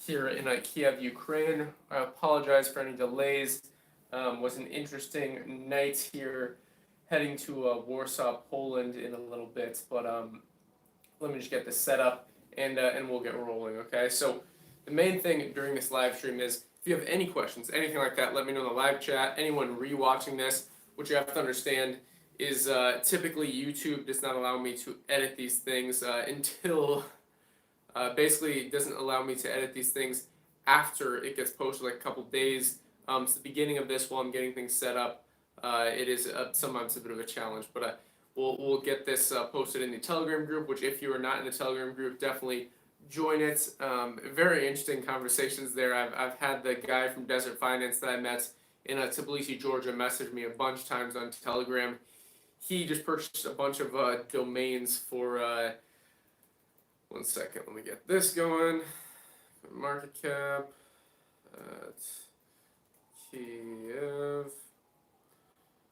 here in Kyiv, Ukraine. I apologize for any delays. Was an interesting night here, heading to Warsaw, Poland in a little bit. But let me just get this set up and we'll get rolling. Okay. So the main thing during this live stream is if you have any questions, anything like that, let me know in the live chat. Anyone rewatching this, what you have to understand is typically YouTube does not allow me to edit these things until basically it doesn't allow me to edit these things after it gets posted, like a couple days. So the beginning of this, while I'm getting things set up, it is sometimes a bit of a challenge, but we'll get this posted in the Telegram group, which if you are not in the Telegram group, definitely join it. Very interesting conversations there. I've had the guy from Desert Finance that I met in Tbilisi, Georgia, message me a bunch of times on Telegram. He just purchased a bunch of domains for, one second, let me get this going. Market cap, Kyiv.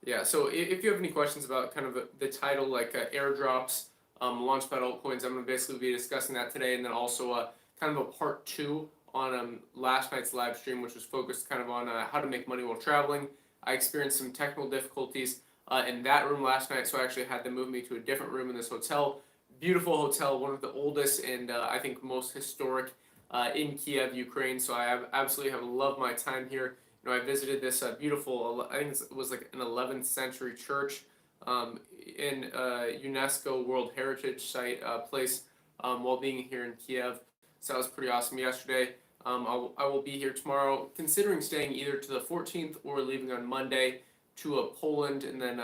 Yeah, so if you have any questions about kind of the title, like Airdrops, Launchpad Altcoins, I'm going to basically be discussing that today, and then also kind of a part 2 on last night's live stream, which was focused kind of on how to make money while traveling. I experienced some technical difficulties in that room last night, so I actually had to move me to a different room in this hotel. Beautiful hotel, one of the oldest and I think most historic in Kyiv, Ukraine. So I absolutely have loved my time here. You know, I visited this beautiful, I think it was like an 11th century church in UNESCO World Heritage Site place while being here in Kyiv. So that was pretty awesome yesterday. I will be here tomorrow, considering staying either to the 14th or leaving on Monday to Poland, and then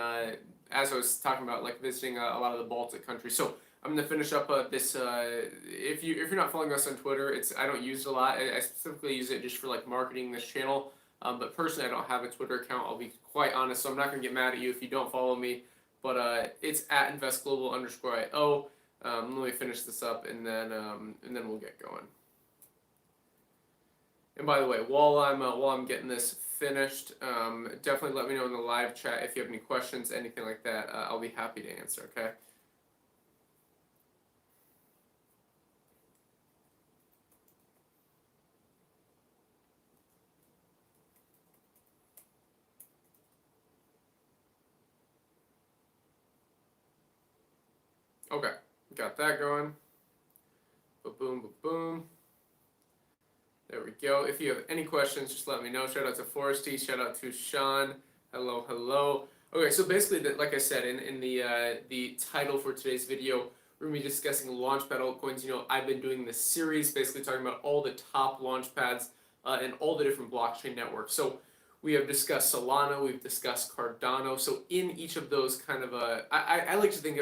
as I was talking about, like visiting a lot of the Baltic countries. So I'm gonna finish up this. If you're not following us on Twitter, I don't use it a lot. I specifically use it just for like marketing this channel. But personally, I don't have a Twitter account. I'll be quite honest, so I'm not gonna get mad at you if you don't follow me. But it's at investglobal_io. Let me finish this up and then we'll get going. And by the way, while I'm getting this finished, definitely let me know in the live chat if you have any questions, anything like that. I'll be happy to answer. Okay. Okay, got that going. Ba-boom, ba-boom. There we go. If you have any questions, just let me know. Shout out to Foresty. Shout out to Sean. Hello, hello. Okay, so basically, like I said, in the title for today's video, we're going to be discussing Launchpad Altcoins. You know, I've been doing this series, basically talking about all the top launchpads and all the different blockchain networks. So we have discussed Solana, we've discussed Cardano. So in each of those kind of, I like to think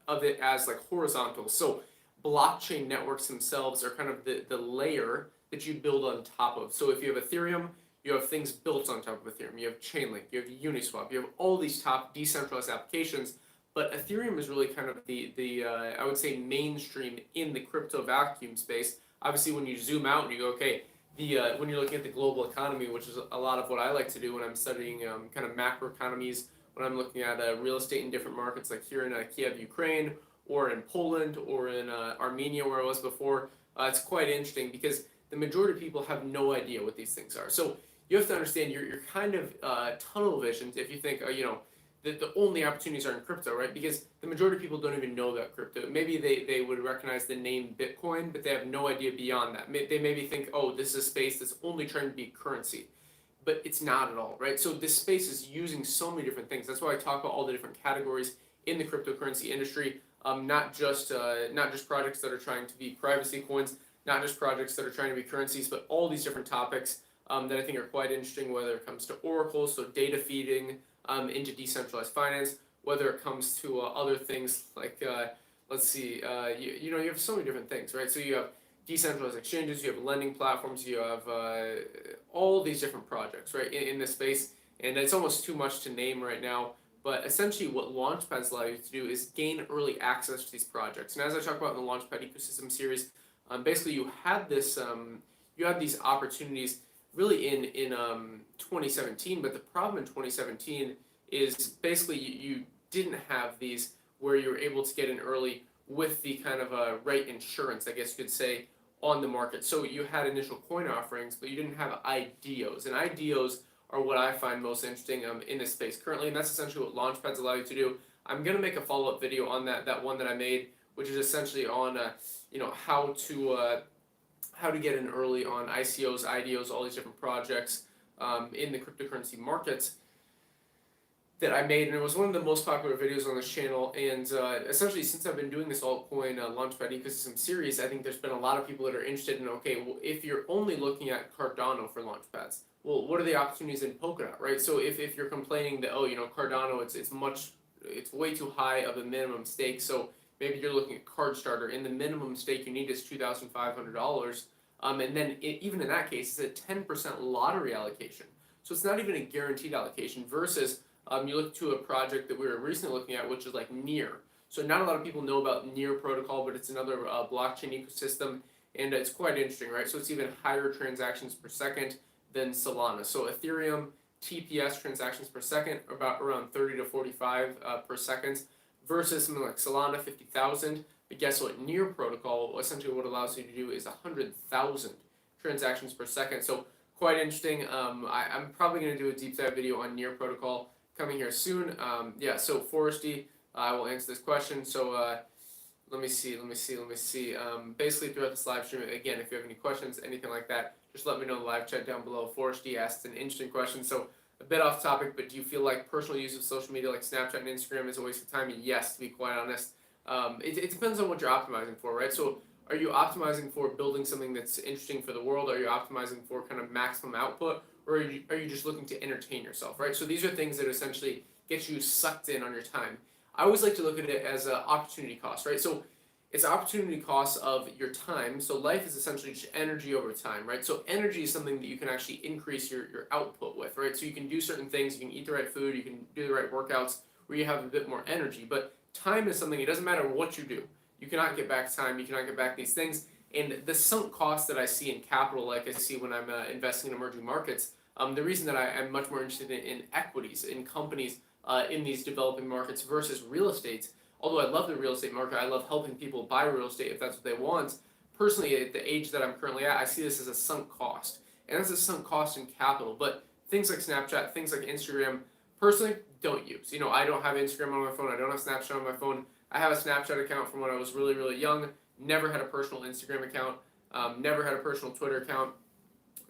of it as like horizontal. So blockchain networks themselves are kind of the layer that you build on top of. So if you have Ethereum, you have things built on top of Ethereum. You have Chainlink, you have Uniswap, you have all these top decentralized applications. But Ethereum is really kind of the I would say mainstream in the crypto vacuum space. Obviously, when you zoom out and you go, okay, when you're looking at the global economy, which is a lot of what I like to do when I'm studying kind of macro economies, when I'm looking at real estate in different markets, like here in Kyiv, Ukraine, or in Poland, or in Armenia, where I was before, it's quite interesting because the majority of people have no idea what these things are. So you have to understand you're kind of tunnel visioned if you think, you know, that the only opportunities are in crypto, right? Because the majority of people don't even know about crypto. Maybe they would recognize the name Bitcoin, but they have no idea beyond that. They maybe think, oh, this is a space that's only trying to be currency. But it's not at all, right? So this space is using so many different things. That's why I talk about all the different categories in the cryptocurrency industry. Not just projects that are trying to be privacy coins, not just projects that are trying to be currencies, but all these different topics that I think are quite interesting, whether it comes to Oracle, so data feeding into decentralized finance, whether it comes to other things like, let's see, you know, you have so many different things, right? So you have decentralized exchanges, you have lending platforms, you have all these different projects, right, in this space, and it's almost too much to name right now. But essentially what Launchpads allow you to do is gain early access to these projects. And as I talk about in the Launchpad ecosystem series, basically you had this, you had these opportunities really in 2017. But the problem in 2017 is basically you didn't have these where you were able to get in early with the kind of right insurance, I guess you could say, on the market. So you had initial coin offerings, but you didn't have IDOs. And IDOs are what I find most interesting in this space currently, and that's essentially what Launchpads allow you to do. I'm gonna make a follow-up video on that one that I made, which is essentially on how to get in early on ICOs, IDOs, all these different projects in the cryptocurrency markets that I made, and it was one of the most popular videos on this channel. And essentially, since I've been doing this altcoin Launchpad ecosystem series, I think there's been a lot of people that are interested in, okay, well, if you're only looking at Cardano for Launchpads, well, what are the opportunities in Polkadot, right? So if you're complaining that, Cardano, it's way too high of a minimum stake, so maybe you're looking at CardStarter, and the minimum stake you need is $2,500, and then even in that case, it's a 10% lottery allocation, so it's not even a guaranteed allocation. Versus you look to a project that we were recently looking at, which is like Near. So not a lot of people know about Near protocol, but it's another blockchain ecosystem, and it's quite interesting, right? So it's even higher transactions per second than Solana. So Ethereum TPS transactions per second about around 30 to 45 per second, versus something like Solana 50,000. But guess what? Near protocol, essentially what it allows you to do is 100,000 transactions per second. So quite interesting. I'm probably going to do a deep dive video on Near protocol coming here soon. So Foresty, I will answer this question. So let me see. Basically throughout this live stream, again, if you have any questions, anything like that, just let me know in the live chat down below. Foresty asked an interesting question. So a bit off topic, but do you feel like personal use of social media like Snapchat and Instagram is a waste of time? Yes, to be quite honest. It depends on what you're optimizing for, right? So are you optimizing for building something that's interesting for the world? Are you optimizing for kind of maximum output? Or are you just looking to entertain yourself, right? So these are things that essentially get you sucked in on your time. I always like to look at it as an opportunity cost, right? So it's opportunity cost of your time. So life is essentially just energy over time, right? So energy is something that you can actually increase your output with, right? So you can do certain things, you can eat the right food, you can do the right workouts where you have a bit more energy. But time is something, it doesn't matter what you do. You cannot get back time, you cannot get back these things. And the sunk cost that I see in capital, like I see when I'm investing in emerging markets, the reason that I'm much more interested in equities, in companies in these developing markets versus real estate. Although I love the real estate market, I love helping people buy real estate if that's what they want. Personally, at the age that I'm currently at, I see this as a sunk cost. And that's a sunk cost in capital. But things like Snapchat, things like Instagram, personally, don't use. I don't have Instagram on my phone. I don't have Snapchat on my phone. I have a Snapchat account from when I was really, really young. Never had a personal Instagram account. Never had a personal Twitter account.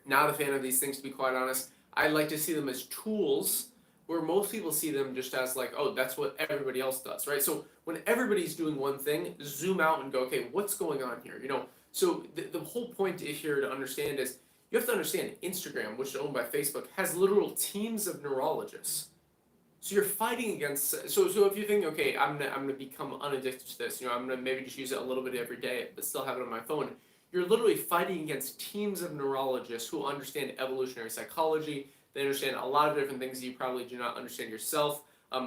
Not a fan of these things, to be quite honest. I like to see them as tools, where most people see them just as like, oh, that's what everybody else does, right? So when everybody's doing one thing, zoom out and go, okay, what's going on here? So the whole point here to understand is you have to understand Instagram, which is owned by Facebook, has literal teams of neurologists. So you're fighting against. So if you think, okay, I'm gonna become unaddicted to this, I'm gonna maybe just use it a little bit every day, but still have it on my phone. You're literally fighting against teams of neurologists who understand evolutionary psychology. They understand a lot of different things that you probably do not understand yourself.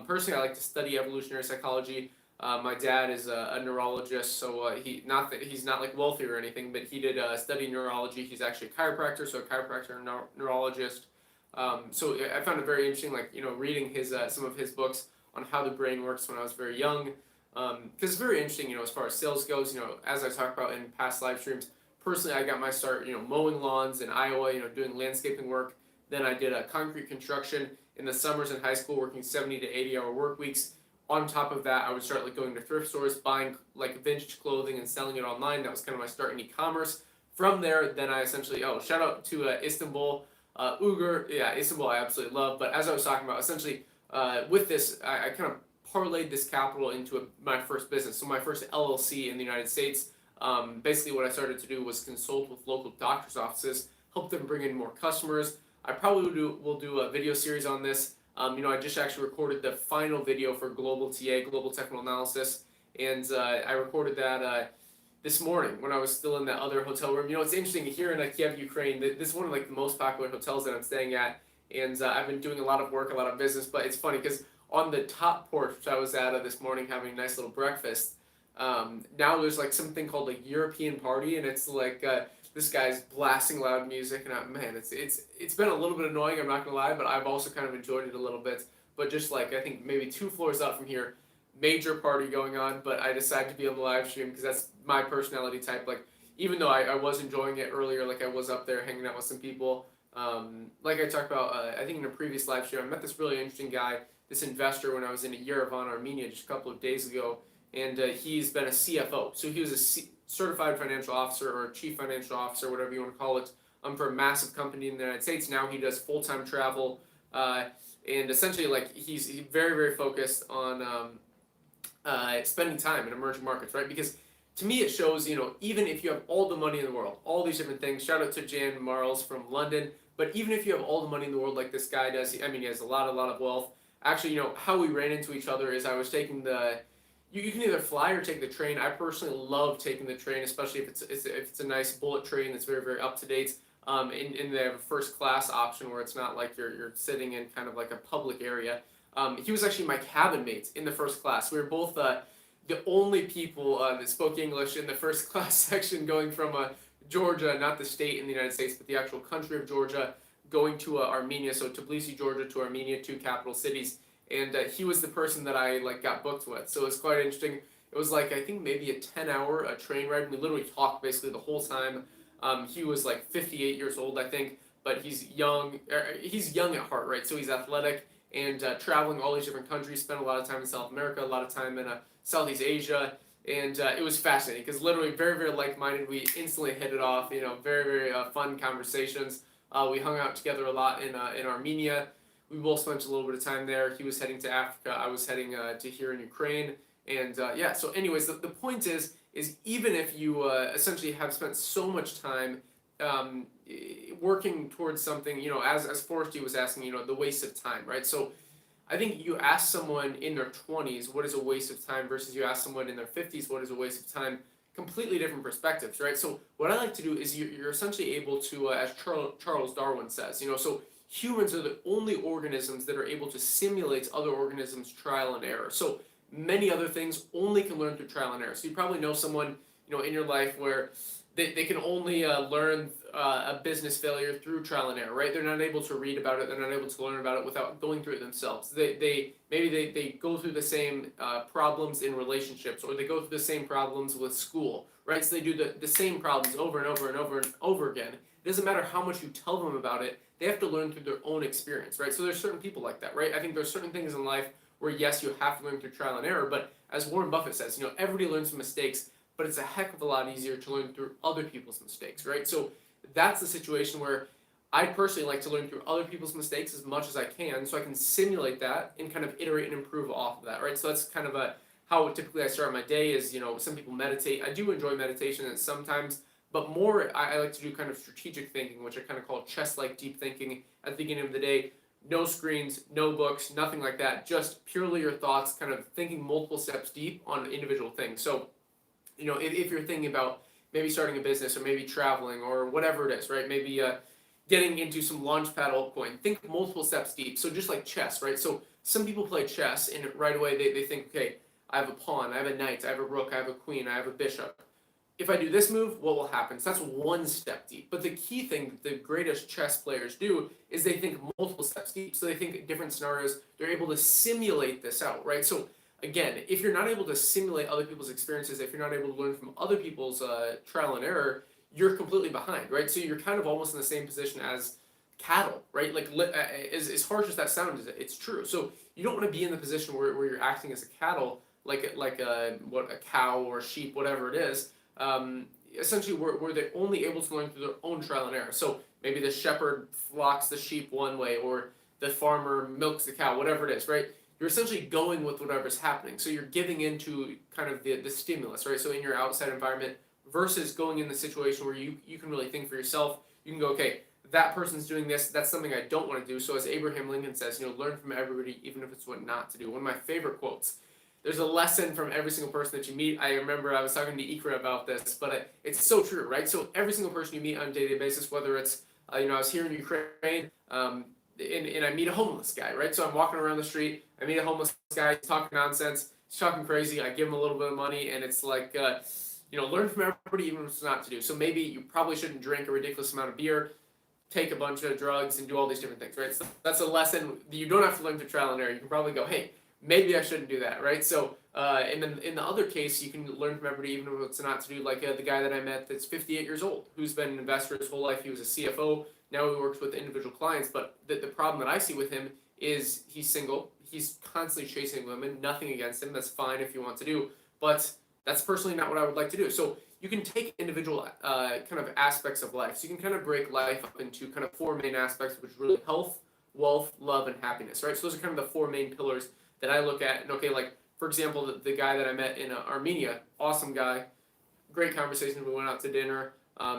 Personally, I like to study evolutionary psychology. My dad is a neurologist, so he's not like wealthy or anything, but he did study neurology. He's actually a chiropractor, so a chiropractor and neurologist. So I found it very interesting, reading his some of his books on how the brain works when I was very young. Because it's very interesting, as far as sales goes. As I talked about in past live streams, personally, I got my start, mowing lawns in Iowa, doing landscaping work. Then I did concrete construction in the summers in high school, working 70 to 80-hour work weeks. On top of that, I would start going to thrift stores, buying vintage clothing and selling it online. That was kind of my start in e-commerce. From there, then I essentially, shout out to Istanbul, Uyghur. Yeah, Istanbul I absolutely love. But as I was talking about, essentially with this, I kind of parlayed this capital into my first business. So my first LLC in the United States. Basically what I started to do was consult with local doctor's offices, help them bring in more customers. I probably will do a video series on this. I just actually recorded the final video for Global TA, Global Technical Analysis, and I recorded that this morning when I was still in that other hotel room. It's interesting, here in Kyiv, Ukraine, this is one of the most popular hotels that I'm staying at, and I've been doing a lot of work, a lot of business, but it's funny because on the top porch, which I was at this morning having a nice little breakfast, now there's something called a European party, and it's this guy's blasting loud music, and it's been a little bit annoying, I'm not gonna lie, but I've also kind of enjoyed it a little bit. But just I think maybe 2 floors up from here, major party going on, but I decided to be on the live stream because that's my personality type. even though I was enjoying it earlier, like I was up there hanging out with some people. Like I talked about, I think in a previous live show, I met this really interesting guy, this investor, when I was in Yerevan, Armenia, just a couple of days ago, and he's been a CFO. So he was a certified financial officer or chief financial officer, whatever you want to call it, for a massive company in the United States. Now he does full-time travel, and essentially, like he's very, very focused on spending time in emerging markets, right? Because to me, it shows, even if you have all the money in the world, all these different things. Shout out to Jan Marls from London. But even if you have all the money in the world, like this guy does, he has a lot of wealth. Actually, how we ran into each other is I was taking you can either fly or take the train. I personally love taking the train, especially if it's a nice bullet train that's very, very up to date. And they have a first class option where it's not like you're sitting in kind of like a public area. He was actually my cabin mate in the first class. We were both the only people that spoke English in the first class section, going from Georgia, not the state in the United States, but the actual country of Georgia, going to Armenia. So Tbilisi, Georgia, to Armenia, two capital cities. And he was the person that I got booked with. So it was quite interesting. It was I think maybe a 10-hour train ride. We literally talked basically the whole time. He was 58 years old, I think, but he's young. He's young at heart, right? So he's athletic and traveling all these different countries. Spent a lot of time in South America, a lot of time in Southeast Asia, and it was fascinating because literally very, very like-minded. We instantly hit it off. Very, very fun conversations. We hung out together a lot in Armenia. We both spent a little bit of time there. He was heading to Africa. I was heading to here in Ukraine. And yeah, so anyways, the point is even if you essentially have spent so much time working towards something, as Forresty was asking, the waste of time, right? So I think you ask someone in their 20s, what is a waste of time, versus you ask someone in their 50s, what is a waste of time, completely different perspectives, right? So what I like to do is you're essentially able to, as Charles Darwin says, so humans are the only organisms that are able to simulate other organisms' trial and error. So many other things only can learn through trial and error. So you probably know someone, in your life where they can only learn a business failure through trial and error, right? They're not able to read about it. They're not able to learn about it without going through it themselves. Maybe they go through the same problems in relationships, or they go through the same problems with school, right? So they do the same problems over and over and over and over again. It doesn't matter how much you tell them about it. They have to learn through their own experience, right? So there's certain people like that, right? I think there's certain things in life where, yes, you have to learn through trial and error, but as Warren Buffett says, everybody learns from mistakes, but it's a heck of a lot easier to learn through other people's mistakes, right? So that's the situation where I personally like to learn through other people's mistakes as much as I can, so I can simulate that and kind of iterate and improve off of that, right? So that's kind of how typically I start my day is, some people meditate. I do enjoy meditation and sometimes, but more I like to do kind of strategic thinking, which I kind of call chess-like deep thinking at the beginning of the day. No screens, no books, nothing like that. Just purely your thoughts, kind of thinking multiple steps deep on individual things. So, if you're thinking about maybe starting a business or maybe traveling or whatever it is, right? Maybe getting into some Launchpad Altcoin. Think multiple steps deep. So just like chess, right? So some people play chess and right away they think, okay, I have a pawn, I have a knight, I have a rook, I have a queen, I have a bishop. If I do this move, what will happen? So that's one step deep. But the key thing the greatest chess players do is they think multiple steps deep. So they think different scenarios. They're able to simulate this out, right? So again, if you're not able to simulate other people's experiences, if you're not able to learn from other people's trial and error, you're completely behind, right? So you're kind of almost in the same position as cattle, right? As harsh as that sounds, it's true. So you don't want to be in the position where you're acting as a cattle, like a cow or a sheep, whatever it is. Essentially, where they're only able to learn through their own trial and error. So maybe the shepherd flocks the sheep one way, or the farmer milks the cow, whatever it is, right? You're essentially going with whatever's happening. So you're giving into kind of the stimulus, right? So in your outside environment versus going in the situation where you can really think for yourself. You can go, okay, that person's doing this. That's something I don't want to do. So as Abraham Lincoln says, learn from everybody, even if it's what not to do. One of my favorite quotes. There's a lesson from every single person that you meet. I remember I was talking to Ikra about this, but it's so true, right? So every single person you meet on a day-to-day basis, whether it's, I was here in Ukraine, and I meet a homeless guy, right? So I'm walking around the street, I meet a homeless guy, he's talking nonsense, he's talking crazy, I give him a little bit of money, and it's like, learn from everybody, even if it's not to do. So maybe you probably shouldn't drink a ridiculous amount of beer, take a bunch of drugs, and do all these different things, right? So that's a lesson you don't have to learn through trial and error. You can probably go, hey, maybe I shouldn't do that, right? So And then in the other case, you can learn from everybody, even what's not to do. Like the guy that I met that's 58 years old, who's been an investor his whole life. He was a CFO. Now he works with individual clients. But the problem that I see with him is he's single. He's constantly chasing women. Nothing against him. That's fine if you want to do. But that's personally not what I would like to do. So you can take individual kind of aspects of life. So you can kind of break life up into kind of four main aspects, which is really health, wealth, love, and happiness, right? So those are kind of the four main pillars that I look at. And okay, like for example, the guy that I met in Armenia, awesome guy, great conversation. We went out to dinner,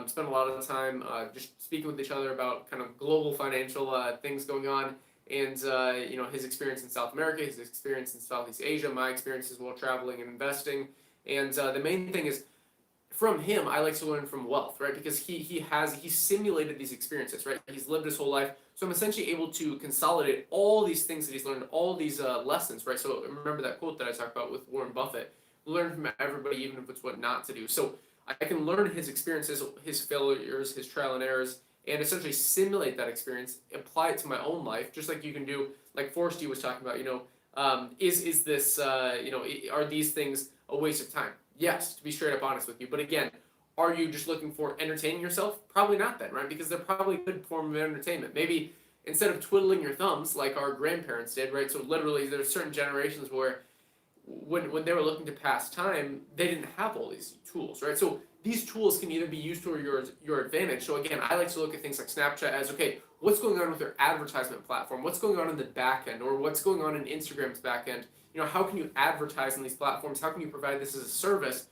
spent a lot of time just speaking with each other about kind of global financial things going on, and his experience in South America, his experience in Southeast Asia, my experiences while traveling and investing. And the main thing is, from him, I like to learn from wealth, right? Because he simulated these experiences, right? He's lived his whole life, so I'm essentially able to consolidate all these things that he's learned, all these lessons, right? So remember that quote that I talked about with Warren Buffett: "Learn from everybody, even if it's what not to do." So I can learn his experiences, his failures, his trial and errors, and essentially simulate that experience, apply it to my own life, just like you can do, like Forsty was talking about. Is this are these things a waste of time? Yes, to be straight up honest with you. But again, are you just looking for entertaining yourself? Probably not then, right? Because they're probably a good form of entertainment. Maybe instead of twiddling your thumbs like our grandparents did, right? So literally there's certain generations where when they were looking to pass time, they didn't have all these tools, right? So these tools can either be used to your advantage. So again, I like to look at things like Snapchat as, okay, what's going on with their advertisement platform? What's going on in the back end? Or what's going on in Instagram's back end? How can you advertise on these platforms? How can you provide this as a service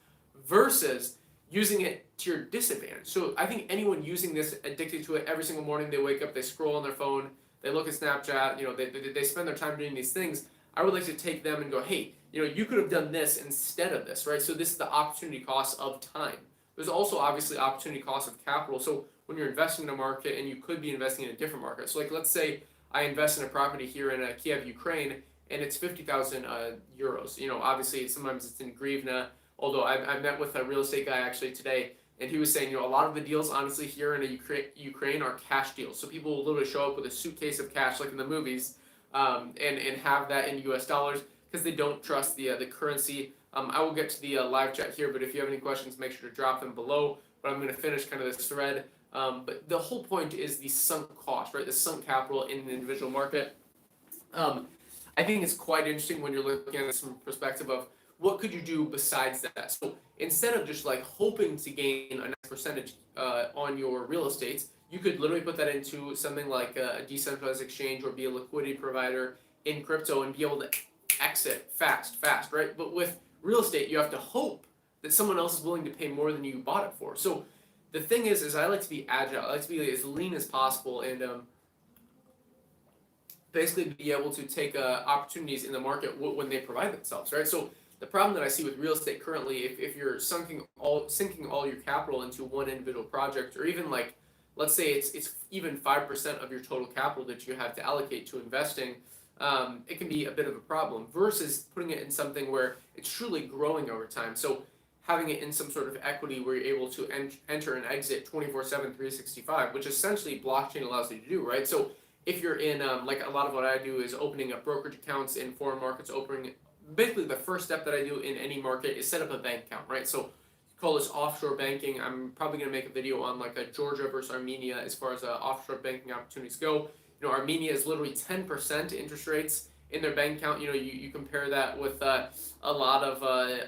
versus using it to your disadvantage? So I think anyone using this, addicted to it every single morning, they wake up, they scroll on their phone, they look at Snapchat, they spend their time doing these things. I would like to take them and go, hey, you could have done this instead of this, right? So this is the opportunity cost of time. There's also obviously opportunity cost of capital. So when you're investing in a market, and you could be investing in a different market. So like let's say I invest in a property here in Kyiv, Ukraine, and it's 50,000 euros. Obviously sometimes it's in hryvnia. Although I met with a real estate guy actually today, and he was saying, a lot of the deals honestly here in Ukraine are cash deals. So people will literally show up with a suitcase of cash like in the movies, and have that in U.S. dollars because they don't trust the currency. I will get to the live chat here, but if you have any questions, make sure to drop them below. But I'm going to finish kind of this thread. But the whole point is the sunk cost, right? The sunk capital in an individual market. I think it's quite interesting when you're looking at this from a perspective of what could you do besides that. So instead of just like hoping to gain a nice percentage on your real estate, you could literally put that into something like a decentralized exchange or be a liquidity provider in crypto and be able to exit fast, right? But with real estate, you have to hope that someone else is willing to pay more than you bought it for. So the thing is I like to be agile. I like to be as lean as possible and basically be able to take opportunities in the market when they provide themselves, right? So the problem that I see with real estate currently, if you're sinking all your capital into one individual project, or even like, let's say it's even 5% of your total capital that you have to allocate to investing, it can be a bit of a problem versus putting it in something where it's truly growing over time. So having it in some sort of equity where you're able to enter and exit 24/7, 365, which essentially blockchain allows you to do, right? So if you're in, like a lot of what I do is opening up brokerage accounts in foreign markets, basically the first step that I do in any market is set up a bank account, right? So you call this offshore banking. I'm probably going to make a video on like a Georgia versus Armenia as far as offshore banking opportunities go. Armenia is literally 10% interest rates in their bank account. You compare that with a lot of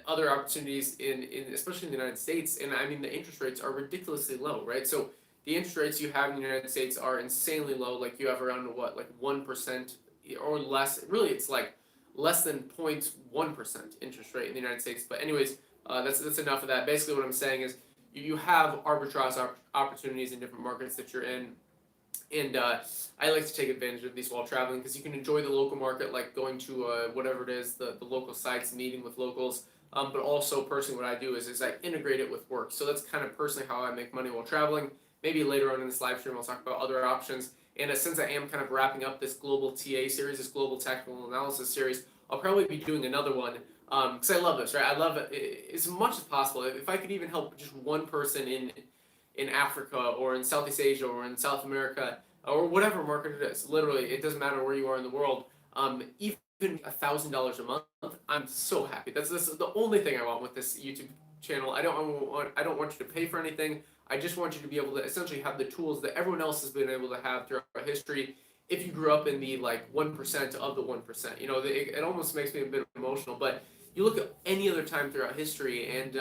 other opportunities in especially in the United States, and I mean the interest rates are ridiculously low, right? So the interest rates you have in the United States are insanely low. Like you have around 1% or less. Really, it's like less than 0.1% interest rate in the United States. But anyways, that's enough of that. Basically, what I'm saying is you have arbitrage opportunities in different markets that you're in. And I like to take advantage of these while traveling because you can enjoy the local market, like going to whatever it is, the local sites, meeting with locals. But also, personally, what I do is I integrate it with work. So that's kind of personally how I make money while traveling. Maybe later on in this live stream, I'll talk about other options. And since I am kind of wrapping up this global TA series, this global technical analysis series, I'll probably be doing another one because I love this, right? I love it as much as possible. If I could even help just one person in Africa or in Southeast Asia or in South America or whatever market it is, literally, it doesn't matter where you are in the world. Even $1,000 a month, I'm so happy. This is the only thing I want with this YouTube channel. I don't want you to pay for anything. I just want you to be able to essentially have the tools that everyone else has been able to have throughout history. If you grew up in the like 1% of the 1%, it almost makes me a bit emotional. But you look at any other time throughout history, and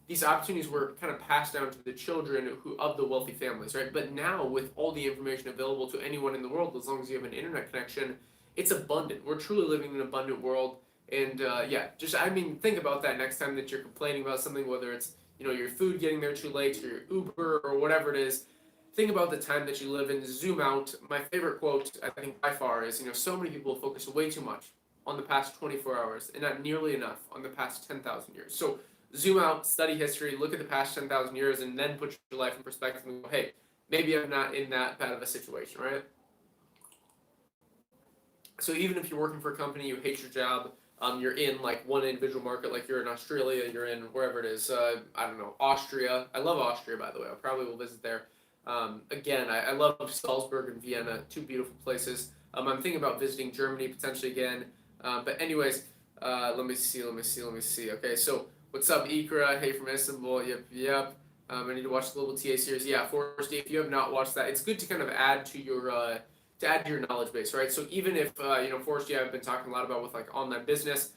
these opportunities were kind of passed down to the children of the wealthy families, right? But now, with all the information available to anyone in the world, as long as you have an internet connection, it's abundant. We're truly living in an abundant world. And think about that next time that you're complaining about something, whether it's your food getting there too late, or your Uber, or whatever it is. Think about the time that you live in. Zoom out. My favorite quote, I think by far, is so many people focus way too much on the past 24 hours and not nearly enough on the past 10,000 years. So zoom out, study history, look at the past 10,000 years, and then put your life in perspective and go, hey, maybe I'm not in that bad of a situation, right? So even if you're working for a company, you hate your job, you're in like one individual market, like you're in Australia, you're in wherever it is, I don't know, Austria. I love Austria, by the way. I probably will visit there. Again, I love Salzburg and Vienna, two beautiful places. I'm thinking about visiting Germany potentially again. But anyways, let me see. Okay, so what's up, Ikra? Hey from Istanbul. Yep. I need to watch the Global TA series. Yeah, Forrest, if you have not watched that, it's good to kind of add to your knowledge base, right? So even if Forrest, I've been talking a lot about with like online business,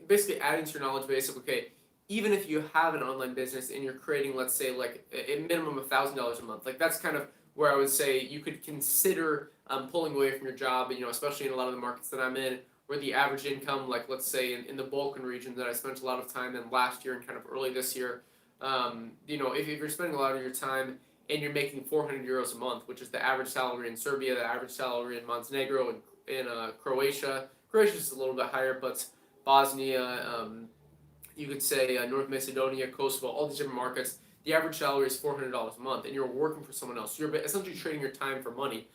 basically adding to your knowledge base of okay, even if you have an online business and you're creating, let's say, like a minimum of $1,000 a month, like that's kind of where I would say you could consider pulling away from your job, especially in a lot of the markets that I'm in, where the average income, like let's say in the Balkan region that I spent a lot of time in last year and kind of early this year, if you're spending a lot of your time and you're making 400 euros a month, which is the average salary in Serbia, the average salary in Montenegro, and in Croatia. Croatia is a little bit higher, but Bosnia, you could say North Macedonia, Kosovo, all these different markets, the average salary is $400 a month, and you're working for someone else. You're essentially trading your time for money.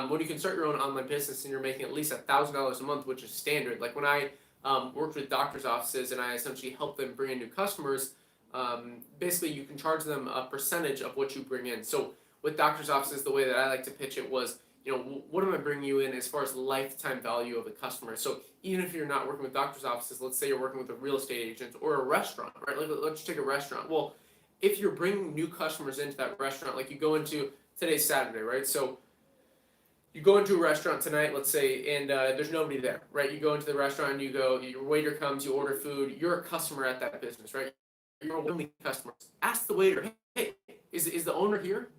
When you can start your own online business and you're making at least $1,000 a month, which is standard. Like when I worked with doctors' offices and I essentially helped them bring in new customers, basically you can charge them a percentage of what you bring in. So with doctors' offices, the way that I like to pitch it was, what am I bringing you in as far as lifetime value of the customer? So even if you're not working with doctors' offices, let's say you're working with a real estate agent or a restaurant, right? Let's take a restaurant. Well, if you're bringing new customers into that restaurant, like you go into, today's Saturday, right? So you go into a restaurant tonight, let's say, and there's nobody there, right? You go into the restaurant and your waiter comes, you order food, you're a customer at that business, right? You're only customer. Ask the waiter, hey, is the owner here?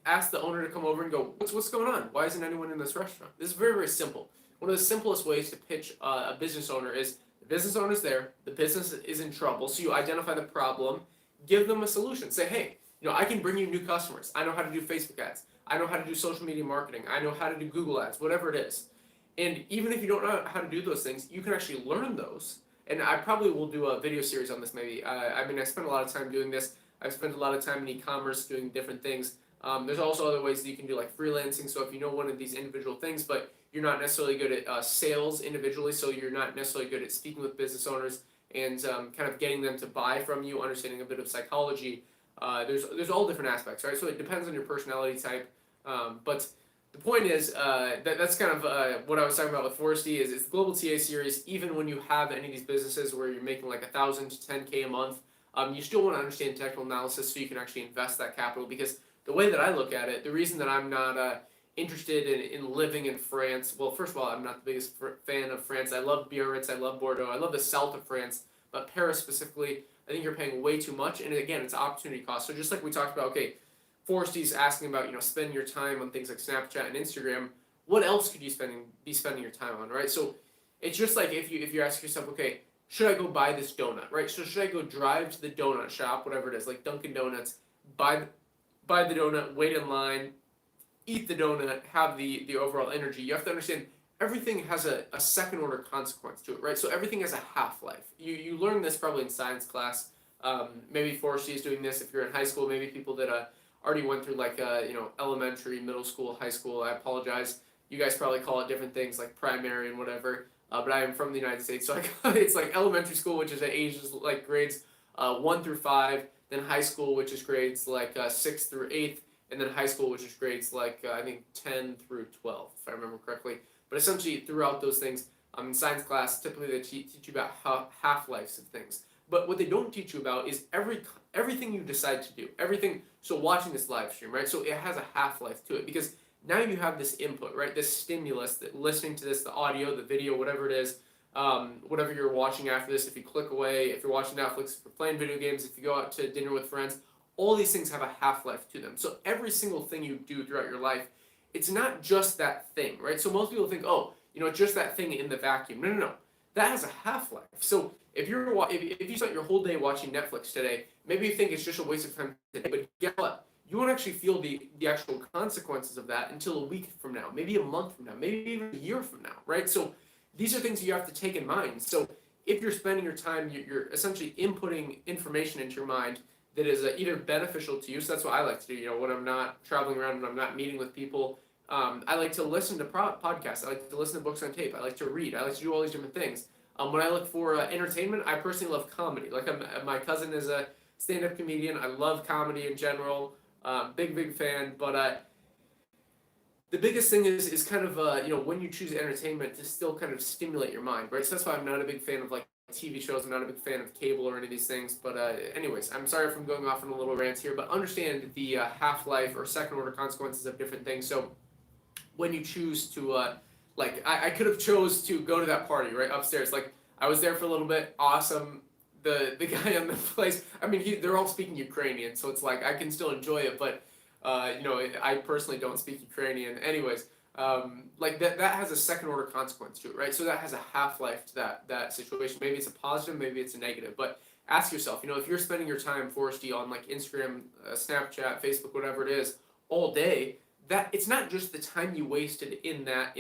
Ask the owner to come over and go, what's going on? Why isn't anyone in this restaurant? This is very, very simple. One of the simplest ways to pitch a business owner is the business owner's there, the business is in trouble, so you identify the problem, give them a solution. Say, hey, I can bring you new customers. I know how to do Facebook ads. I know how to do social media marketing. I know how to do Google ads, whatever it is. And even if you don't know how to do those things, you can actually learn those. And I probably will do a video series on this maybe. I spent a lot of time doing this. I've spent a lot of time in e-commerce doing different things. There's also other ways that you can do like freelancing. So if you know one of these individual things, but you're not necessarily good at sales individually, so you're not necessarily good at speaking with business owners and kind of getting them to buy from you, understanding a bit of psychology. There's all different aspects, right? So it depends on your personality type. But the point is that's kind of what I was talking about with Foresty is it's the Global TA series. Even when you have any of these businesses where you're making like 1,000 to 10K a month, you still want to understand technical analysis so you can actually invest that capital. Because the way that I look at it, the reason that I'm not interested in living in France, well, first of all, I'm not the biggest fan of France. I love Biarritz, I love Bordeaux, I love the south of France, but Paris specifically, I think you're paying way too much. And again, it's opportunity cost. So just like we talked about, okay, Foresty's asking about spending your time on things like Snapchat and Instagram. What else could you be spending your time on, right? So it's just like if you ask yourself, okay, should I go buy this donut, right? So should I go drive to the donut shop, whatever it is, like Dunkin' Donuts, buy the donut, wait in line, eat the donut, have the overall energy? You have to understand everything has a second order consequence to it, right? So everything has a half-life. You learn this probably in science class. Maybe Foresty is doing this if you're in high school. Maybe people that already went through like elementary, middle school, high school. I apologize. You guys probably call it different things like primary and whatever. But I am from the United States, so it's like elementary school, which is at ages like grades 1 through 5, then high school, which is grades like 6 through 8, and then high school, which is grades like I think 10 through 12, if I remember correctly. But essentially, throughout those things, in science class, typically they teach you about half-lives of things. But what they don't teach you about is everything you decide to do, everything. So watching this live stream, right? So it has a half-life to it because now you have this input, right? This stimulus, that listening to this, the audio, the video, whatever it is, whatever you're watching after this. If you click away, if you're watching Netflix, if you're playing video games, if you go out to dinner with friends, all these things have a half-life to them. So every single thing you do throughout your life, it's not just that thing, right? So most people think, oh, just that thing in the vacuum. No, no, no. That has a half-life. So if you spent your whole day watching Netflix today, maybe you think it's just a waste of time today, but guess what? You won't actually feel the actual consequences of that until a week from now, maybe a month from now, maybe even a year from now, right? So these are things you have to take in mind. So if you're spending your time, you're essentially inputting information into your mind that is either beneficial to you. So that's what I like to do. When I'm not traveling around, when I'm not meeting with people, I like to listen to podcasts. I like to listen to books on tape. I like to read. I like to do all these different things. When I look for entertainment, I personally love comedy. Like my cousin is a stand-up comedian. I love comedy in general. Big fan. But the biggest thing is kind of when you choose entertainment to still kind of stimulate your mind, right? So that's why I'm not a big fan of like TV shows. I'm not a big fan of cable or any of these things. But anyways, I'm sorry if I'm going off on a little rant here, but understand the half-life or second-order consequences of different things. So when you choose to I could have chose to go to that party right upstairs. Like I was there for a little bit. Awesome. The guy on the place. I mean, they're all speaking Ukrainian, so it's like I can still enjoy it. But I personally don't speak Ukrainian. Anyways, like that has a second order consequence to it, right? So that has a half life to that situation. Maybe it's a positive, maybe it's a negative. But ask yourself, if you're spending your time, Foresty, on like Instagram, Snapchat, Facebook, whatever it is, all day, that it's not just the time you wasted in that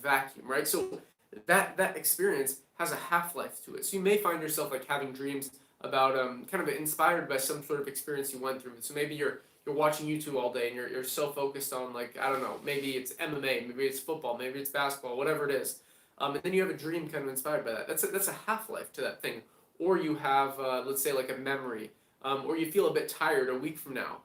vacuum, right? So that experience has a half-life to it. So you may find yourself like having dreams about kind of inspired by some sort of experience you went through. So maybe you're watching YouTube all day and you're so focused on, like, I don't know, maybe it's MMA, maybe it's football, maybe it's basketball, whatever it is. And then you have a dream kind of inspired by that. That's a half-life to that thing. Or you have let's say like a memory, or you feel a bit tired a week from now.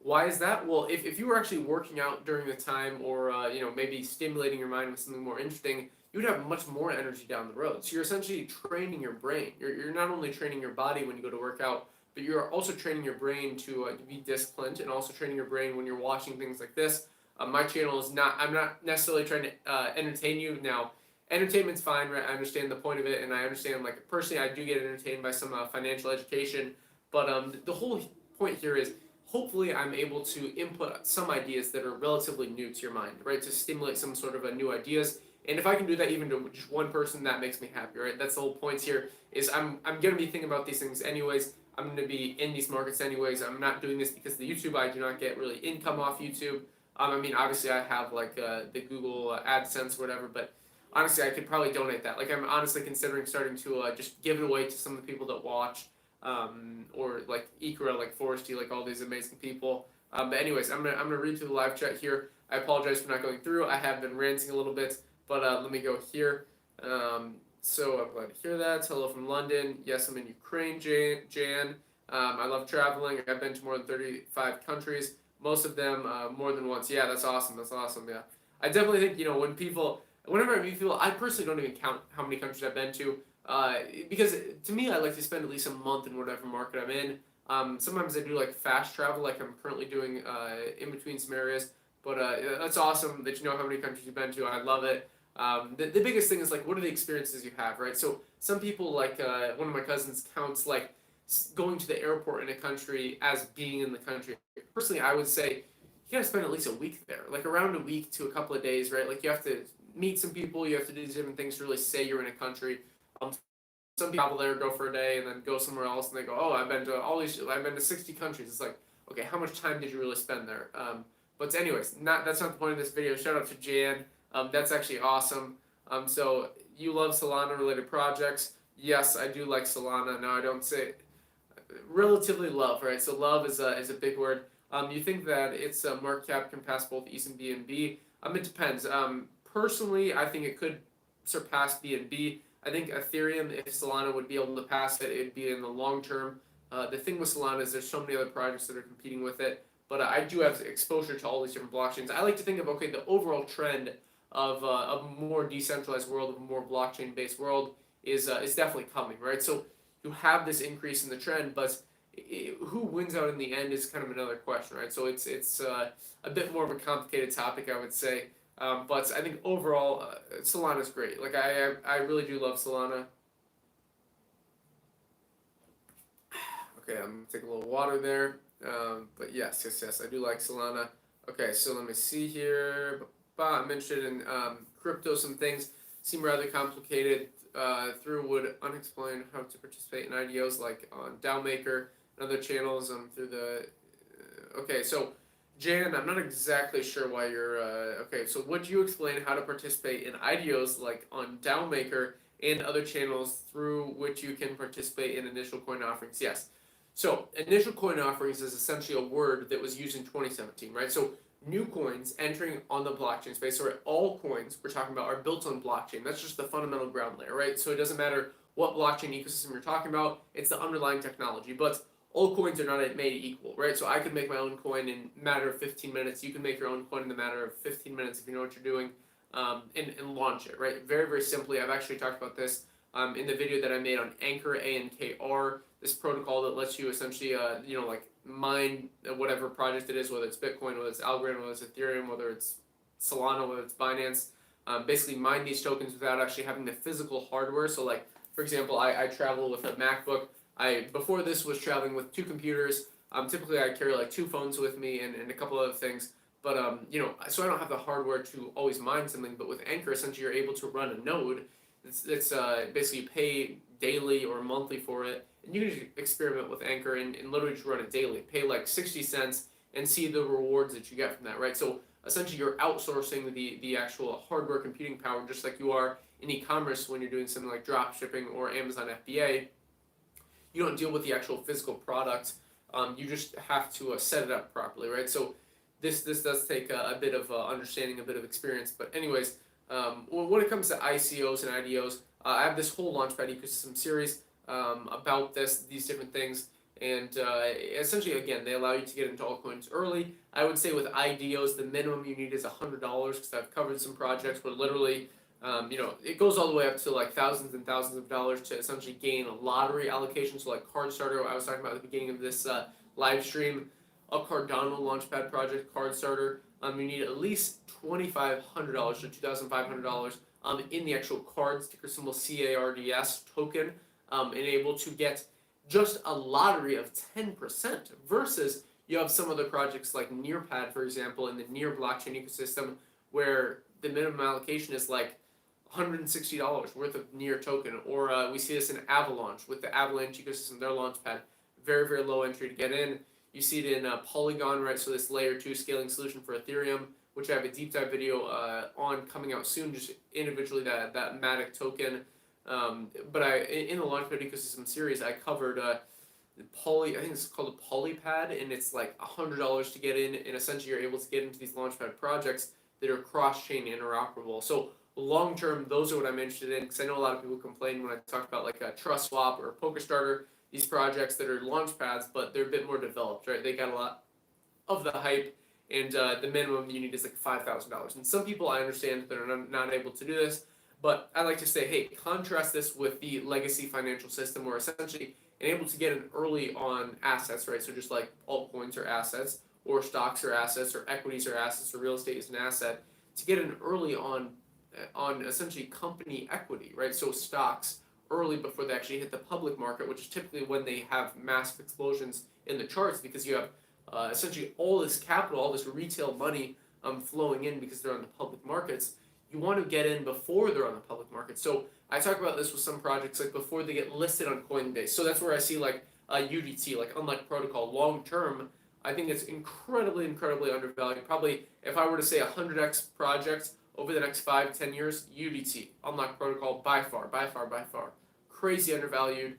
Why is that? Well, if you were actually working out during the time, or maybe stimulating your mind with something more interesting, you would have much more energy down the road. So you're essentially training your brain. You're not only training your body when you go to work out, but you're also training your brain to be disciplined, and also training your brain when you're watching things like this. My channel is not. I'm not necessarily trying to entertain you now. Entertainment's fine, right? I understand the point of it, and I understand, like, personally, I do get entertained by some financial education. But the whole point here is, hopefully I'm able to input some ideas that are relatively new to your mind, right? To stimulate some sort of new ideas. And if I can do that even to just one person, that makes me happy, right? That's the whole point here, is I'm going to be thinking about these things anyways. I'm going to be in these markets anyways. I'm not doing this because of the YouTube. I do not get really income off YouTube. I mean, obviously I have like the Google AdSense or whatever, but honestly I could probably donate that. Like, I'm honestly considering starting to just give it away to some of the people that watch. Or like Ikra, like Foresty, like all these amazing people. But anyways, I'm gonna read through the live chat here. I apologize for not going through. I have been ranting a little bit, but let me go here. So I'm glad to hear that. Hello from London. Yes, I'm in Ukraine, Jan. I love traveling. I've been to more than 35 countries. Most of them more than once. Yeah, that's awesome. That's awesome. Yeah, I definitely think whenever I meet people, I personally don't even count how many countries I've been to. Because to me, I like to spend at least a month in whatever market I'm in. Sometimes I do like fast travel, like I'm currently doing in between some areas. But that's awesome that you know how many countries you've been to. I love it. The biggest thing is, like, what are the experiences you have, right? So some people, like one of my cousins, counts like going to the airport in a country as being in the country. Personally, I would say you gotta spend at least a week there, like around a week to a couple of days, right? Like, you have to meet some people, you have to do these different things to really say you're in a country. Some people travel there, go for a day, and then go somewhere else, and they go, "Oh, I've been to 60 countries." It's like, okay, how much time did you really spend there? But anyways, that's not the point of this video. Shout out to Jan. That's actually awesome. So you love Solana related projects? Yes, I do like Solana. Now, I don't say relatively love, right? So love is a big word. You think that its market cap can pass both ETH and BNB? It depends. Personally, I think it could surpass BNB. I think Ethereum, if Solana would be able to pass it, it'd be in the long term. The thing with Solana is there's so many other projects that are competing with it, but I do have exposure to all these different blockchains. I like to think of, okay, the overall trend of a more decentralized world, of a more blockchain-based world is definitely coming, right? So you have this increase in the trend, but who wins out in the end is kind of another question, right? So it's a bit more of a complicated topic, I would say. But I think overall, Solana's great. Like I really do love Solana. Okay, I'm gonna take a little water there. But yes, I do like Solana. Okay, so let me see here. I'm interested in crypto. Some things seem rather complicated. Through would unexplain how to participate in IDOs like on DAOmaker and other channels. Through the okay, so Jan, I'm not exactly sure why you're okay. So would you explain how to participate in IDOs like on DAOmaker and other channels through which you can participate in initial coin offerings? Yes. So initial coin offerings is essentially a word that was used in 2017, right? So new coins entering on the blockchain space, or all coins we're talking about, are built on blockchain. That's just the fundamental ground layer, right? So it doesn't matter what blockchain ecosystem you're talking about, it's the underlying technology. But all coins are not made equal, right? So I could make my own coin in a matter of 15 minutes. You can make your own coin in the matter of 15 minutes if you know what you're doing, and launch it, right? Very, very simply. I've actually talked about this in the video that I made on Anchor, ANKR, this protocol that lets you essentially, like mine whatever project it is, whether it's Bitcoin, whether it's Algorand, whether it's Ethereum, whether it's Solana, whether it's Binance. Basically mine these tokens without actually having the physical hardware. So like, for example, I travel with a MacBook. Before this was traveling with two computers. Typically I carry like two phones with me and a couple other things. But so I don't have the hardware to always mine something. But with Anchor, essentially you're able to run a node. It's basically pay daily or monthly for it, and you can just experiment with Anchor and literally just run it daily. Pay like 60 cents and see the rewards that you get from that, right? So essentially you're outsourcing the actual hardware computing power, just like you are in e-commerce when you're doing something like drop shipping or Amazon FBA. You don't deal with the actual physical product. You just have to set it up properly, right? So this does take a bit of understanding, a bit of experience. But anyways, when it comes to ICOs and IDOs, I have this whole Launchpad ecosystem series about these different things. And essentially, again, they allow you to get into altcoins early. I would say with IDOs, the minimum you need is $100 because I've covered some projects where literally it goes all the way up to like thousands and thousands of dollars to essentially gain a lottery allocation. So like Card Starter, I was talking about at the beginning of this live stream, a Cardano Launchpad project, Card Starter. You need at least $2,500 to $2,500 in the actual cards, ticker symbol CARDS token, and able to get just a lottery of 10% versus you have some other projects like Nearpad, for example, in the Near blockchain ecosystem where the minimum allocation is like $160 worth of Near token, or we see this in Avalanche with the Avalanche ecosystem, their Launchpad, very, very low entry to get in. You see it in Polygon, right? So this layer 2 scaling solution for Ethereum, which I have a deep dive video on coming out soon, just individually that Matic token. But in the Launchpad ecosystem series, I covered I think it's called a Polypad, and it's like $100 to get in, and essentially you're able to get into these Launchpad projects that are cross-chain interoperable. So long term, those are what I'm interested in, because I know a lot of people complain when I talk about like a Trust Swap or a Poker Starter, these projects that are launch pads, but they're a bit more developed, right? They got a lot of the hype, and the minimum you need is like $5,000. And some people, I understand that they're not able to do this, but I like to say, hey, contrast this with the legacy financial system, where essentially you're able to get in early on assets, right? So just like altcoins are assets, or stocks are assets, or equities are assets, or real estate is an asset, to get in early on essentially company equity, right? So stocks early before they actually hit the public market, which is typically when they have massive explosions in the charts, because you have essentially all this capital, all this retail money flowing in because they're on the public markets. You want to get in before they're on the public market. So I talk about this with some projects, like before they get listed on Coinbase. So that's where I see like UDT, like Unlock Protocol, long term, I think it's incredibly, incredibly undervalued. Probably if I were to say 100x project over the next 5-10 years, UDT, Unlock Protocol, by far. Crazy undervalued.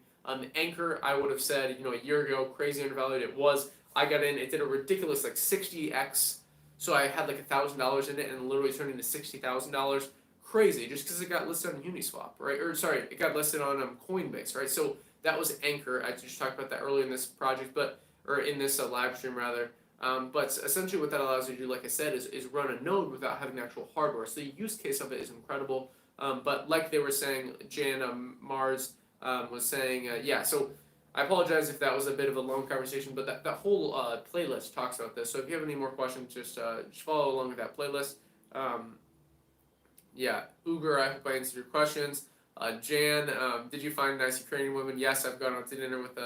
Anchor, I would have said, a year ago, crazy undervalued. It was. I got in, it did a ridiculous like 60x. So I had like $1,000 in it and literally turned into $60,000. Crazy, just because it got listed on Uniswap, right? It got listed on Coinbase, right? So that was Anchor. I just talked about that earlier in this project, or in this live stream rather. But essentially what that allows you to do, like I said, is run a node without having actual hardware. So the use case of it is incredible. But like they were saying, Jan Mars was saying, yeah, so I apologize if that was a bit of a long conversation, but that whole playlist talks about this. So if you have any more questions, just follow along with that playlist. Yeah, Uger, I hope I answered your questions. Jan, did you find a nice Ukrainian woman? Yes, I've gone out to dinner with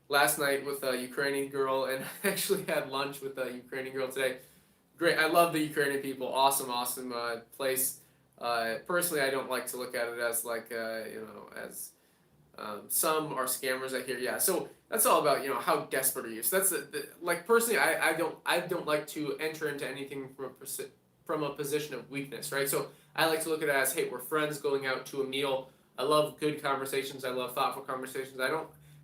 last night with a Ukrainian girl, and I actually had lunch with a Ukrainian girl today. Great, I love the Ukrainian people. Awesome, awesome place. Personally, I don't like to look at it as like as some are scammers. I hear, yeah. So that's all about how desperate are you. So that's like personally, I don't like to enter into anything from a position of weakness, right? So I like to look at it as, hey, we're friends going out to a meal. I love good conversations. I love thoughtful conversations.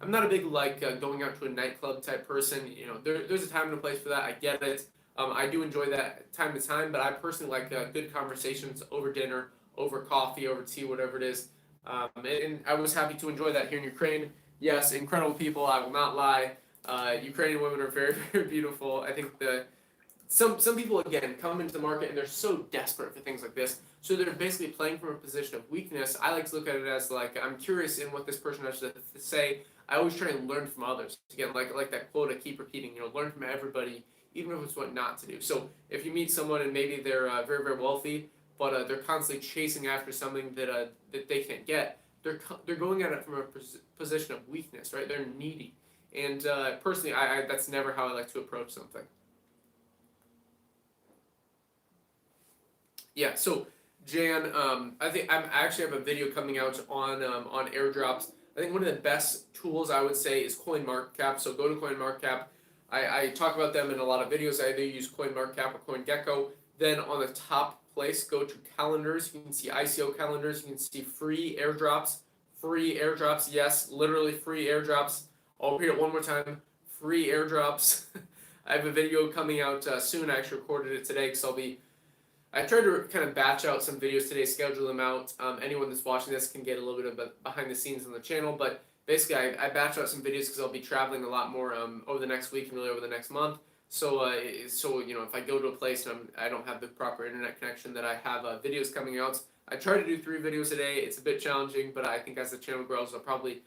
I'm not a big going out to a nightclub type person. There's a time and a place for that. I get it. I do enjoy that time to time, but I personally like good conversations over dinner, over coffee, over tea, whatever it is. And I was happy to enjoy that here in Ukraine. Yes, incredible people. I will not lie. Ukrainian women are very, very beautiful. I think some people again come into the market and they're so desperate for things like this, so they're basically playing from a position of weakness. I like to look at it as like, I'm curious in what this person has to say. I always try to learn from others. Again, like that quote I keep repeating. Learn from everybody, even if it's what not to do. So if you meet someone and maybe they're very, very wealthy, but they're constantly chasing after something that they can't get, they're going at it from a position of weakness, right? They're needy, and personally, I that's never how I like to approach something. Yeah, so Jan, I think I actually have a video coming out on airdrops. I think one of the best tools I would say is CoinMarketCap. So go to CoinMarketCap. I talk about them in a lot of videos. I either use CoinMarketCap or CoinGecko. Then on the top place, go to calendars. You can see ICO calendars. You can see free airdrops. Free airdrops. Yes, literally free airdrops. I'll repeat it one more time. Free airdrops. I have a video coming out soon. I actually recorded it today because I tried to kind of batch out some videos today, schedule them out. Anyone that's watching this can get a little bit of behind the scenes on the channel, but basically I batched out some videos because I'll be traveling a lot more over the next week and really over the next month. So if I go to a place and I don't have the proper internet connection, that I have videos coming out. I try to do 3 videos a day. It's a bit challenging, but I think as the channel grows, I'll probably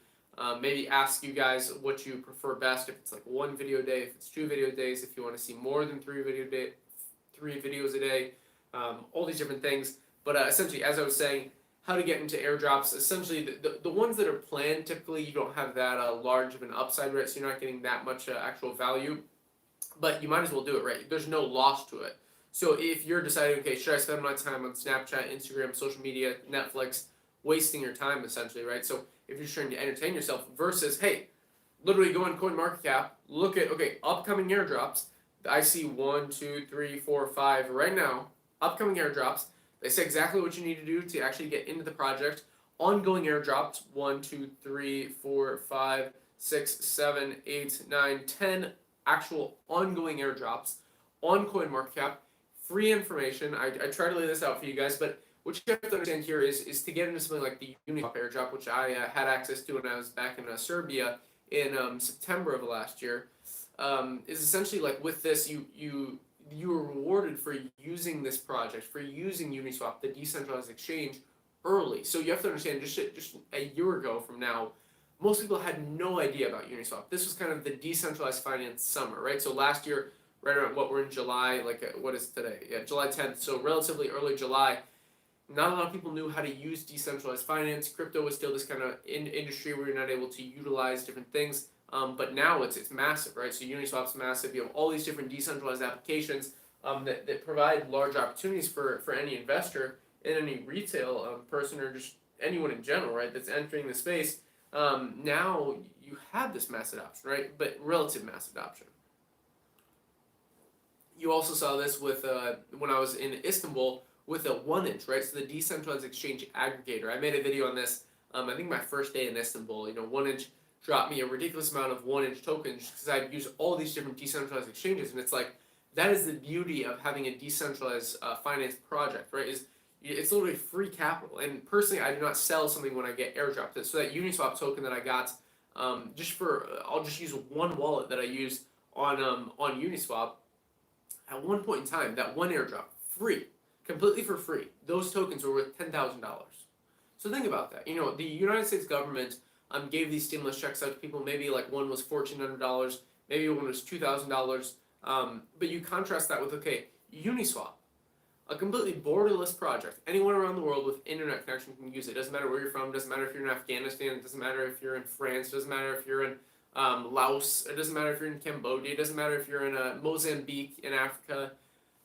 maybe ask you guys what you prefer best. If it's like 1 video a day, if it's 2 video days, if you want to see more than 3 videos a day. All these different things. But essentially, as I was saying, how to get into airdrops, essentially the ones that are planned, typically you don't have that large of an upside, right? So you're not getting that much actual value, but you might as well do it, right? There's no loss to it. So if you're deciding, okay, should I spend my time on Snapchat, Instagram, social media, Netflix, wasting your time essentially, right? So if you're trying to entertain yourself versus, hey, literally go on CoinMarketCap, look at, okay, upcoming airdrops. I see 1, 2, 3, 4, 5 right now. Upcoming airdrops. They say exactly what you need to do to actually get into the project. Ongoing airdrops, 1, 2, 3, 4, 5, 6, 7, 8, 9, 10 actual ongoing airdrops on CoinMarketCap. Free information. I try to lay this out for you guys, but what you have to understand here is to get into something like the Uniswap airdrop, which I had access to when I was back in Serbia in September of last year, is essentially like with this, you are rewarded for using this project, for using Uniswap, the decentralized exchange, early. So you have to understand, just a year ago from now, most people had no idea about Uniswap. This was kind of the decentralized finance summer, right? So last year, right around what we're in July, what is today? Yeah, July 10th. So relatively early July. Not a lot of people knew how to use decentralized finance. Crypto was still this kind of industry where you're not able to utilize different things. But now it's massive, right? So Uniswap's massive. You have all these different decentralized applications that provide large opportunities for any investor and any retail person or just anyone in general, right? That's entering the space. Now you have this mass adoption, right? But relative mass adoption. You also saw this with when I was in Istanbul with a 1inch, right? So the decentralized exchange aggregator. I made a video on this. I think my first day in Istanbul. 1inch dropped me a ridiculous amount of 1inch tokens because I'd use all these different decentralized exchanges, and it's like that is the beauty of having a decentralized finance project, right? It's literally free capital. And personally, I do not sell something when I get airdropped. So that Uniswap token that I got, I'll just use one wallet that I use on Uniswap, at one point in time, that one airdrop, free, completely for free, those tokens were worth $10,000. So think about that. The United States government gave these stimulus checks out to people. Maybe like one was $1,400, maybe one was $2,000. But you contrast that with, okay, Uniswap, a completely borderless project. Anyone around the world with internet connection can use it. Doesn't matter where you're from. Doesn't matter if you're in Afghanistan. It doesn't matter if you're in France. Doesn't matter if you're in Laos. It doesn't matter if you're in Cambodia. It doesn't matter if you're in Mozambique in Africa.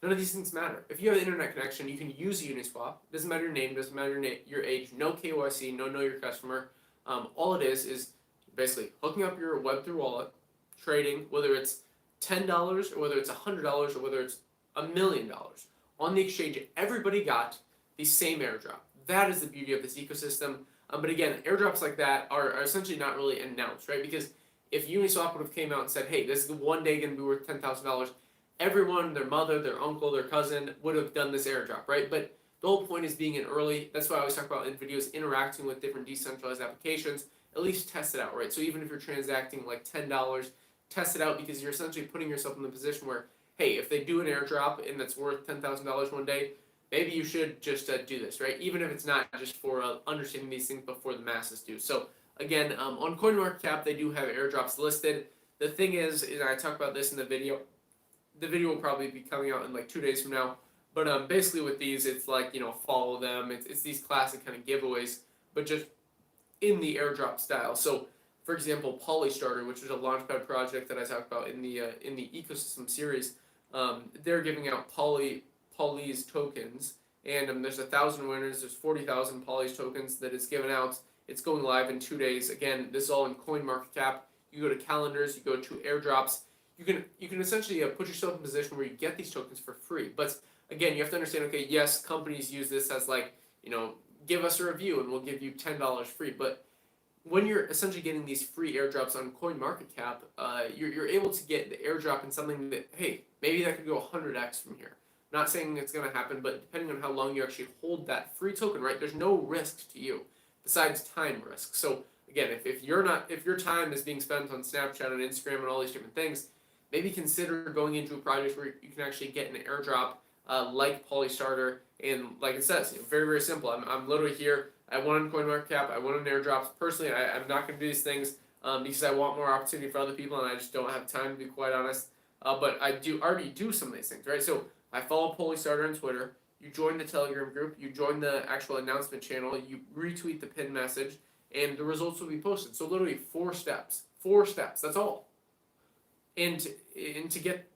None of these things matter. If you have an internet connection, you can use Uniswap. Doesn't matter your name. Doesn't matter your age. No KYC. No know your customer. All it is basically hooking up your Web3 wallet, trading, whether it's $10 or whether it's $100 or whether it's $1 million. On the exchange, everybody got the same airdrop. That is the beauty of this ecosystem. But again, airdrops like that are essentially not really announced, right? Because if Uniswap would have came out and said, hey, this is one day going to be worth $10,000, everyone, their mother, their uncle, their cousin would have done this airdrop, right? But the whole point is being in early. That's why I always talk about in videos, interacting with different decentralized applications. At least test it out, right? So even if you're transacting like $10, test it out, because you're essentially putting yourself in the position where, hey, if they do an airdrop and that's worth $10,000 one day, maybe you should just do this, right? Even if it's not just for understanding these things before the masses do. So again, on CoinMarketCap, they do have airdrops listed. The thing is I talk about this in the video. The video will probably be coming out in like 2 days from now. But basically with these, it's like, follow them. It's these classic kind of giveaways, but just in the airdrop style. So for example, Polystarter, which is a Launchpad project that I talked about in the ecosystem series, they're giving out Poly's tokens, and there's 1,000 winners. There's 40,000 Poly's tokens that is given out. It's going live in 2 days. Again, this is all in CoinMarketCap. You go to calendars, you go to airdrops. You can essentially put yourself in a position where you get these tokens for free. But again, you have to understand. Okay, yes, companies use this as like, give us a review and we'll give you $10 free. But when you're essentially getting these free airdrops on CoinMarketCap, you're able to get the airdrop in something that, hey, maybe that could go 100x from here. Not saying it's going to happen, but depending on how long you actually hold that free token, right? There's no risk to you besides time risk. So again, if your time is being spent on Snapchat and Instagram and all these different things, maybe consider going into a project where you can actually get an airdrop like Polystarter. And like it says, very, very simple. I'm literally here. I won on CoinMarketCap. I won on airdrops. Personally, I'm not going to do these things because I want more opportunity for other people, and I just don't have time, to be quite honest. But I already do some of these things, right? So I follow Polystarter on Twitter. You join the Telegram group. You join the actual announcement channel. You retweet the pinned message, and the results will be posted. So literally 4 steps. 4 steps. That's all. And to get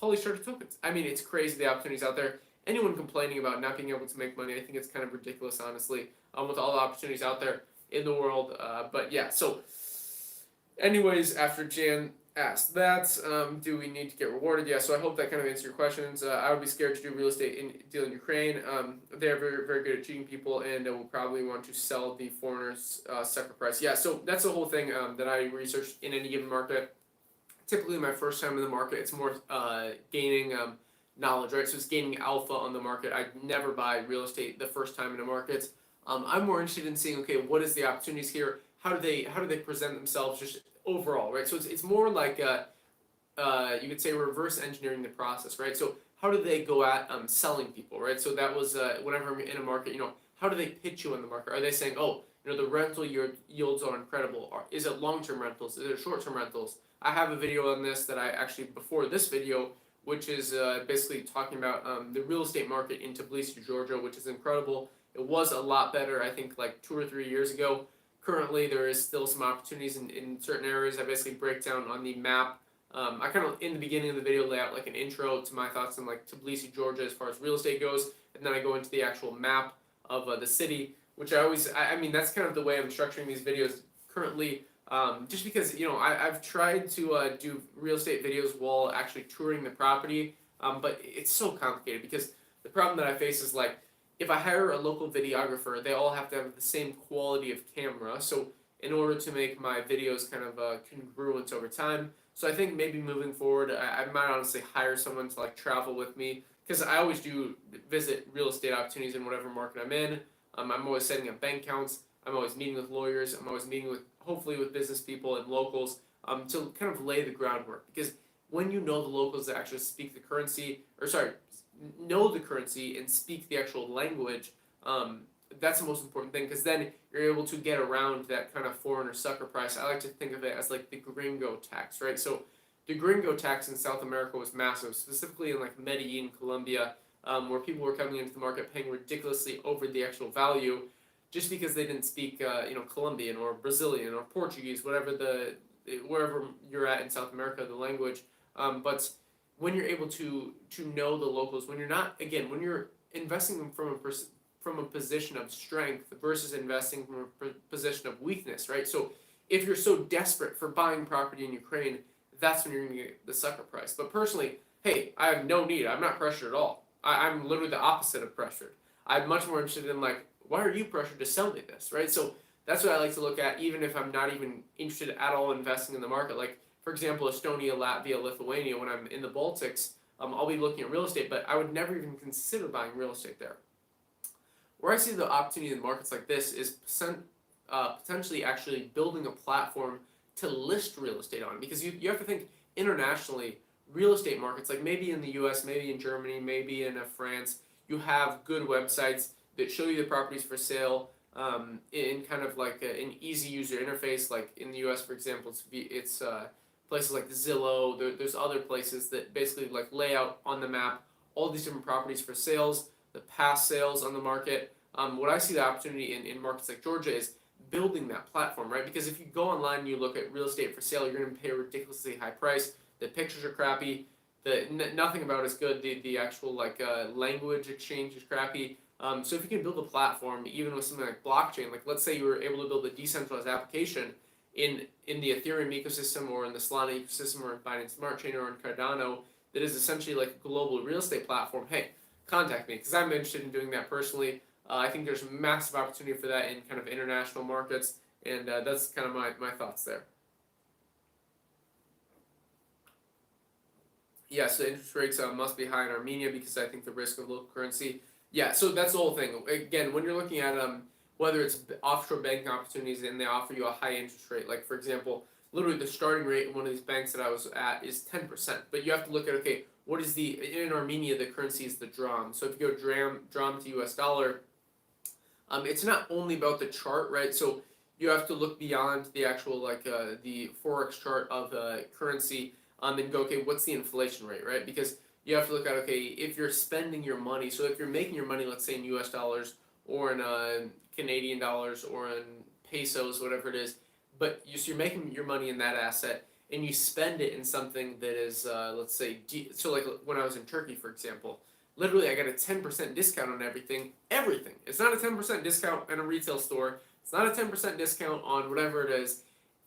Polystarter tokens. I mean, it's crazy the opportunities out there. Anyone complaining about not being able to make money, I think it's kind of ridiculous, honestly, with all the opportunities out there in the world. But yeah, so anyways, after Jan asked that, do we need to get rewarded? Yeah, so I hope that kind of answered your questions. I would be scared to do real estate deal in Ukraine. They're very, very good at cheating people, and will probably want to sell the foreigners' separate price. Yeah, so that's the whole thing that I researched in any given market. Typically, my first time in the market, it's more gaining knowledge, right? So it's gaining alpha on the market. I never buy real estate the first time in a market. I'm more interested in seeing, okay, what is the opportunities here? How do they present themselves just overall, right? So it's more like you could say reverse engineering the process, right? So how do they go at selling people, right? So that was whenever I'm in a market, how do they pitch you in the market? Are they saying, oh, the rental yields are incredible? Or is it long-term rentals? Is it short-term rentals? I have a video on this that I actually, before this video, which is basically talking about the real estate market in Tbilisi, Georgia, which is incredible. It was a lot better, I think, like 2 or 3 years ago. Currently, there is still some opportunities in certain areas. I basically break down on the map. I kind of, in the beginning of the video, lay out like an intro to my thoughts on like Tbilisi, Georgia, as far as real estate goes, and then I go into the actual map of the city, which I mean, that's kind of the way I'm structuring these videos currently. Just because, I've tried to do real estate videos while actually touring the property, but it's so complicated because the problem that I face is like, if I hire a local videographer, they all have to have the same quality of camera. So in order to make my videos kind of congruent over time, so I think maybe moving forward, I might honestly hire someone to like travel with me, because I always do visit real estate opportunities in whatever market I'm in. I'm always setting up bank accounts. I'm always meeting with lawyers. I'm always meeting with, hopefully, with business people and locals to kind of lay the groundwork. Because when you know the locals that actually speak the currency, or sorry, know the currency and speak the actual language, that's the most important thing, because then you're able to get around that kind of foreigner sucker price. I like to think of it as like the gringo tax, right? So the gringo tax in South America was massive, specifically in like Medellin, Colombia, where people were coming into the market paying ridiculously over the actual value, just because they didn't speak, Colombian or Brazilian or Portuguese, wherever you're at in South America, the language. But when you're able to know the locals, when you're investing from a position of strength versus investing from a position of weakness, right? So if you're so desperate for buying property in Ukraine, that's when you're going to get the sucker price. But personally, hey, I have no need. I'm not pressured at all. I'm literally the opposite of pressured. I'm much more interested in, like, why are you pressured to sell me this, right? So that's what I like to look at, even if I'm not even interested at all in investing in the market. Like, for example, Estonia, Latvia, Lithuania, when I'm in the Baltics, I'll be looking at real estate, but I would never even consider buying real estate there. Where I see the opportunity in markets like this is potentially actually building a platform to list real estate on, because you have to think internationally. Real estate markets, like maybe in the US, maybe in Germany, maybe in France, you have good websites that show you the properties for sale, in kind of like an easy user interface. Like in the US, for example, it's places like Zillow. There's other places that basically like lay out on the map all these different properties for sales, the past sales on the market. What I see the opportunity in markets like Georgia is building that platform, right? Because if you go online and you look at real estate for sale, you're going to pay a ridiculously high price. The pictures are crappy. Nothing about it is good. The actual language exchange is crappy. So if you can build a platform, even with something like blockchain, like let's say you were able to build a decentralized application in the Ethereum ecosystem, or in the Solana ecosystem, or in Binance Smart Chain, or in Cardano, that is essentially like a global real estate platform, hey, contact me, because I'm interested in doing that personally. I think there's massive opportunity for that in kind of international markets, and that's kind of my thoughts there. Yes, the interest rates must be high in Armenia because I think the risk of local currency. Yeah, so that's the whole thing. Again, when you're looking at whether it's offshore banking opportunities and they offer you a high interest rate, like for example, literally the starting rate in one of these banks that I was at is 10%. But you have to look at, okay, what is in Armenia, the currency is the dram. So if you go dram to US dollar, it's not only about the chart, right? So you have to look beyond the actual the forex chart of currency, and go, okay, what's the inflation rate, right? Because you have to look at, okay, if you're spending your money, so if you're making your money, let's say in US dollars, or in Canadian dollars, or in pesos, whatever it is, but you're making your money in that asset, and you spend it in something that is, let's say, so like when I was in Turkey, for example, literally I got a 10% discount on everything. It's not a 10% discount in a retail store. It's not a 10% discount on whatever it is.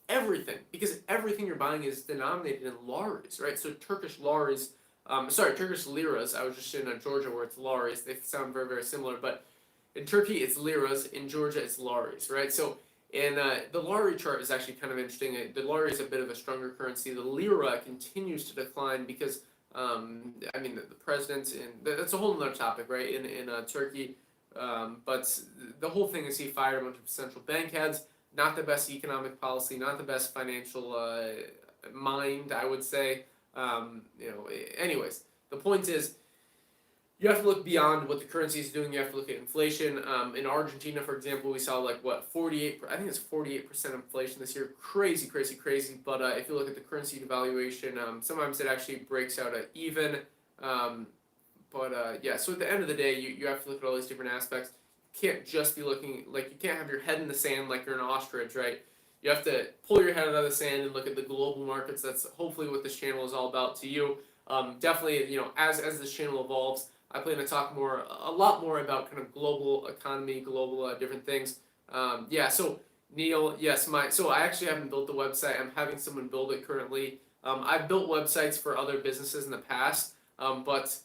Everything, because everything you're buying is denominated in laris, right? So Turkish laris, Turkish liras. I was just in Georgia, where it's laris. They sound very, very similar, but in Turkey it's liras. In Georgia it's laris, right? So, and the lari chart is actually kind of interesting. The lari is a bit of a stronger currency. The lira continues to decline because, the president, and that's a whole other topic, right? In Turkey, but the whole thing is he fired a bunch of central bank heads. Not the best economic policy, not the best financial mind, I would say. Anyways, the point is, you have to look beyond what the currency is doing. You have to look at inflation. In Argentina, for example, we saw 48. I think it's 48% inflation this year. Crazy, crazy, crazy. But if you look at the currency devaluation, sometimes it actually breaks out at even. So at the end of the day, you have to look at all these different aspects. Can't just be looking, you can't have your head in the sand like you're an ostrich, right? You have to pull your head out of the sand and look at the global markets. That's hopefully what this channel is all about to you. Definitely, as this channel evolves, I plan to talk a lot more about kind of global economy, global different things. So Neil, yes, so I actually haven't built the website. I'm having someone build it currently. I've built websites for other businesses in the past, but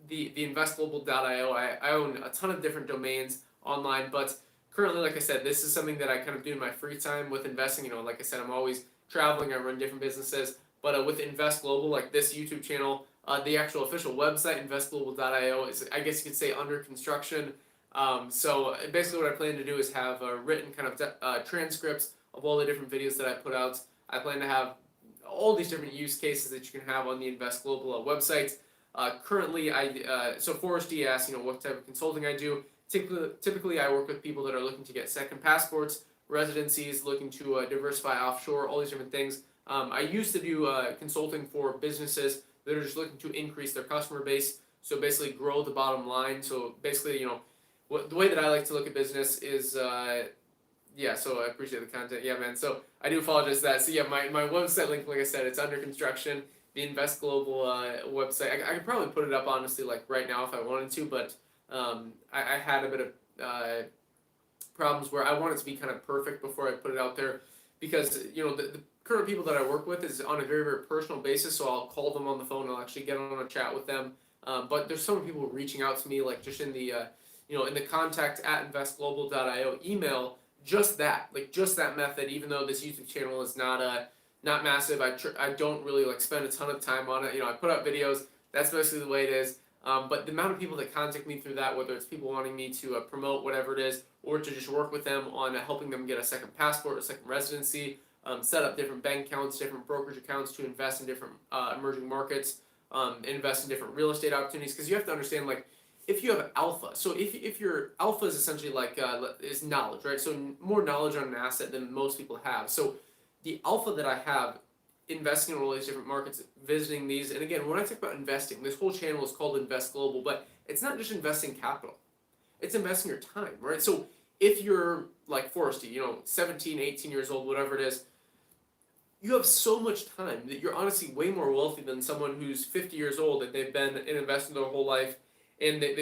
the investglobal.io, I own a ton of different domains online, but currently, like I said, this is something that I kind of do in my free time with investing. Like I said, I'm always traveling, I run different businesses, but with Invest Global, like this YouTube channel, the actual official website, investglobal.io, is, I guess you could say, under construction. So basically what I plan to do is have written kind of transcripts of all the different videos that I put out. I plan to have all these different use cases that you can have on the Invest Global website. Currently, so Forrest D asked, what type of consulting I do. Typically, I work with people that are looking to get second passports, residencies, looking to diversify offshore, all these different things. I used to do consulting for businesses that are just looking to increase their customer base, so basically grow the bottom line. So basically, the way that I like to look at business is, yeah, so I appreciate the content. Yeah, man, so I do apologize for that. So yeah, my website link, like I said, it's under construction. The Invest Global website, I could probably put it up, honestly, like right now if I wanted to, but I had a bit of problems where I want it to be kind of perfect before I put it out there, because the current people that I work with is on a very, very personal basis, so I'll call them on the phone, I'll actually get on a chat with them, but there's so many people reaching out to me, like just in the in the contact@investglobal.io email, just that method. Even though this YouTube channel is not massive, I don't really like spend a ton of time on it. I put up videos, that's basically the way it is. But the amount of people that contact me through that, whether it's people wanting me to promote whatever it is, or to just work with them on helping them get a second passport, a second residency, set up different bank accounts, different brokerage accounts to invest in different emerging markets, invest in different real estate opportunities. Because you have to understand, like, if you have alpha, so if your alpha is essentially like is knowledge, right? So more knowledge on an asset than most people have. So the alpha that I have, investing in all these different markets, visiting these, and again, when I talk about investing, this whole channel is called Invest Global, but it's not just investing capital, it's investing your time, right? So if you're like Foresty, 17, 18 years old, whatever it is, you have so much time that you're honestly way more wealthy than someone who's 50 years old and they've been in investing their whole life, and they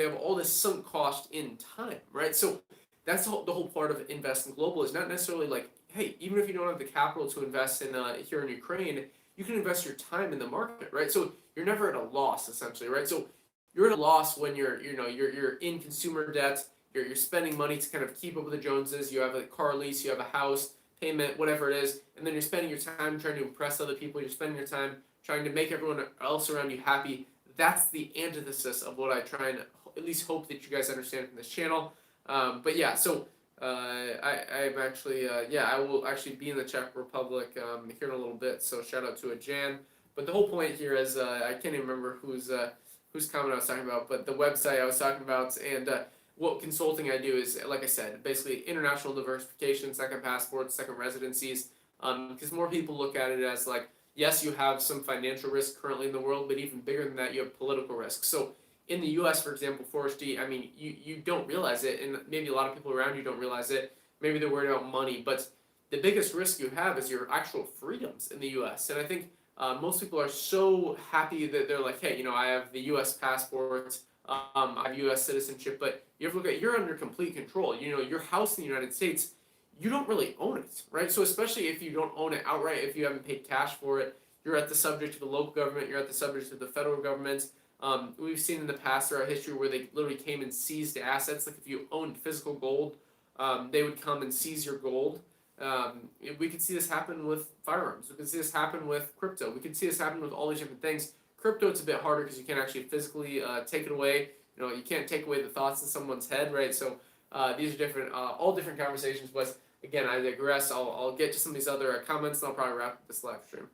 have all this sunk cost in time, right? So that's the whole part of investing global, is not necessarily like, hey, even if you don't have the capital to invest in here in Ukraine, you can invest your time in the market, right? So you're never at a loss, essentially, right? So you're at a loss when you're in consumer debt, you're spending money to kind of keep up with the Joneses, you have a car lease, you have a house payment, whatever it is, and then you're spending your time trying to impress other people, you're spending your time trying to make everyone else around you happy. That's the antithesis of what I try and at least hope that you guys understand from this channel. But yeah, so I'm actually, I will actually be in the Czech Republic here in a little bit, so shout out to a Jan. But the whole point here is, I can't even remember whose comment I was talking about, but the website I was talking about, and what consulting I do is, like I said, basically international diversification, second passports, second residencies, because more people look at it as like, yes, you have some financial risk currently in the world, but even bigger than that, you have political risk. So in the U.S., for example, Forrest D, I mean, you don't realize it, and maybe a lot of people around you don't realize it. Maybe they're worried about money, but the biggest risk you have is your actual freedoms in the U.S. And I think most people are so happy that they're like, hey, I have the U.S. passport, I have U.S. citizenship, but you have to look at, you're under complete control. Your house in the United States, you don't really own it, right? So especially if you don't own it outright, if you haven't paid cash for it, you're at the subject of the local government, you're at the subject of the federal government. We've seen in the past throughout history where they literally came and seized assets. Like if you owned physical gold, they would come and seize your gold. We could see this happen with firearms. We could see this happen with crypto. We could see this happen with all these different things. Crypto, it's a bit harder because you can't actually physically take it away. You can't take away the thoughts in someone's head, right? So these are different, all different conversations. But again, I digress. I'll get to some of these other comments, and I'll probably wrap up this live stream.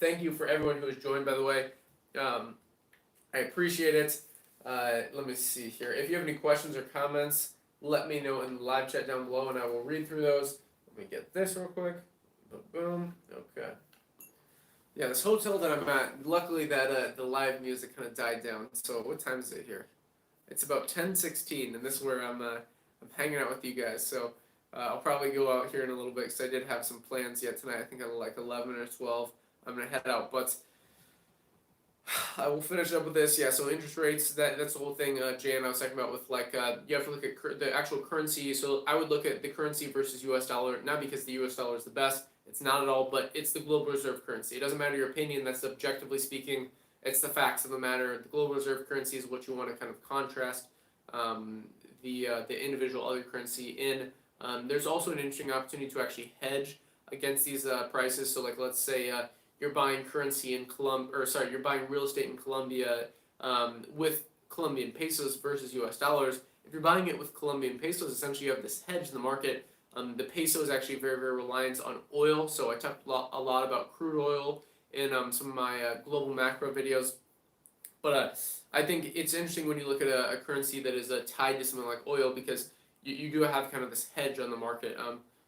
Thank you for everyone who has joined, by the way. I appreciate it. Let me see here. If you have any questions or comments, let me know in the live chat down below, and I will read through those. Let me get this real quick. Boom. Okay. Yeah, this hotel that I'm at, luckily that the live music kind of died down. So what time is it here? It's about 10:16, and this is where I'm hanging out with you guys. So I'll probably go out here in a little bit because I did have some plans yet tonight. I think at like 11 or 12. I'm going to head out, but I will finish up with this. Yeah, so interest rates, that's the whole thing, Jan, I was talking about with like, you have to look at the actual currency. So I would look at the currency versus US dollar, not because the US dollar is the best. It's not at all, but it's the global reserve currency. It doesn't matter your opinion. That's objectively speaking. It's the facts of the matter. The global reserve currency is what you want to kind of contrast the individual other currency in. There's also an interesting opportunity to actually hedge against these prices. So like, let's say you're buying currency in you're buying real estate in Colombia with Colombian pesos versus US dollars. If you're buying it with Colombian pesos, essentially you have this hedge in the market The peso is actually very, very reliant on oil, so I talked a lot about crude oil in some of my global macro videos. But I think it's interesting when you look at a currency that is tied to something like oil because you do have kind of this hedge on the market.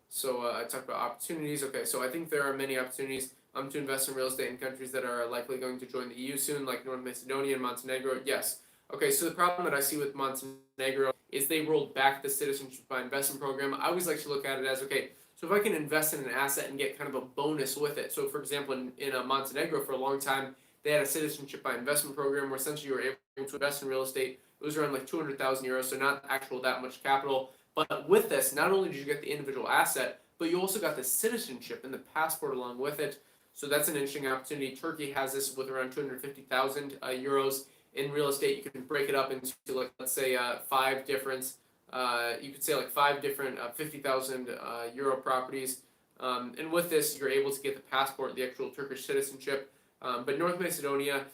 So I talked about opportunities. Okay, so I think there are many opportunities to invest in real estate in countries that are likely going to join the EU soon, like North Macedonia and Montenegro. Yes. Okay, so the problem that I see with Montenegro is they rolled back the citizenship by investment program. I always like to look at it as, okay, so if I can invest in an asset and get kind of a bonus with it. So for example, in Montenegro for a long time, they had a citizenship by investment program where essentially you were able to invest in real estate. It was around like 200,000 euros, so not actual that much capital. But with this, not only did you get the individual asset, but you also got the citizenship and the passport along with it. So that's an interesting opportunity. Turkey has this with around 250,000 euros in real estate. You can break it up into like let's say five different. You could say like five different 50,000 euro properties. And with this, you're able to get the passport, the actual Turkish citizenship. But North Macedonia,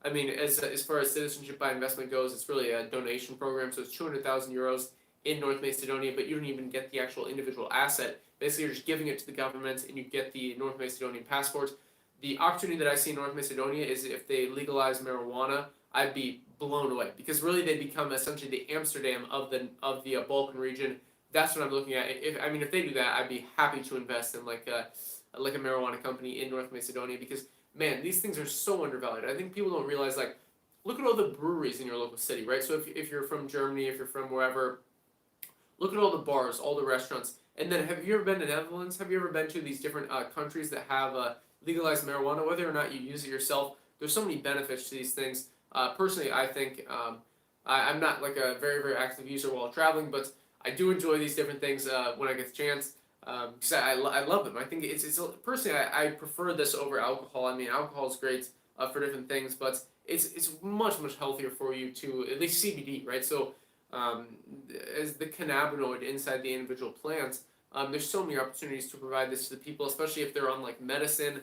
I mean, as far as citizenship by investment goes, it's really a donation program. So it's 200,000 euros in North Macedonia, but you don't even get the actual individual asset. Basically, you're just giving it to the government, and you get the North Macedonian passport. The opportunity that I see in North Macedonia is if they legalize marijuana, I'd be blown away because really they become essentially the Amsterdam of the Balkan region. That's what I'm looking at. If they do that, I'd be happy to invest in like a marijuana company in North Macedonia because man, these things are so undervalued. I think people don't realize like look at all the breweries in your local city, right? So if you're from Germany, if you're from wherever, look at all the bars, all the restaurants. And then have you ever been to Netherlands? Have you ever been to these different countries that have legalized marijuana, whether or not you use it yourself? There's so many benefits to these things. Personally, I think I'm not like a very, very active user while traveling, but I do enjoy these different things when I get the chance because I love them. I think it's personally I prefer this over alcohol. I mean, alcohol is great for different things, but it's much much healthier for you to at least CBD, right? So um, as the cannabinoid inside the individual plant, there's so many opportunities to provide this to the people, especially if they're on like medicine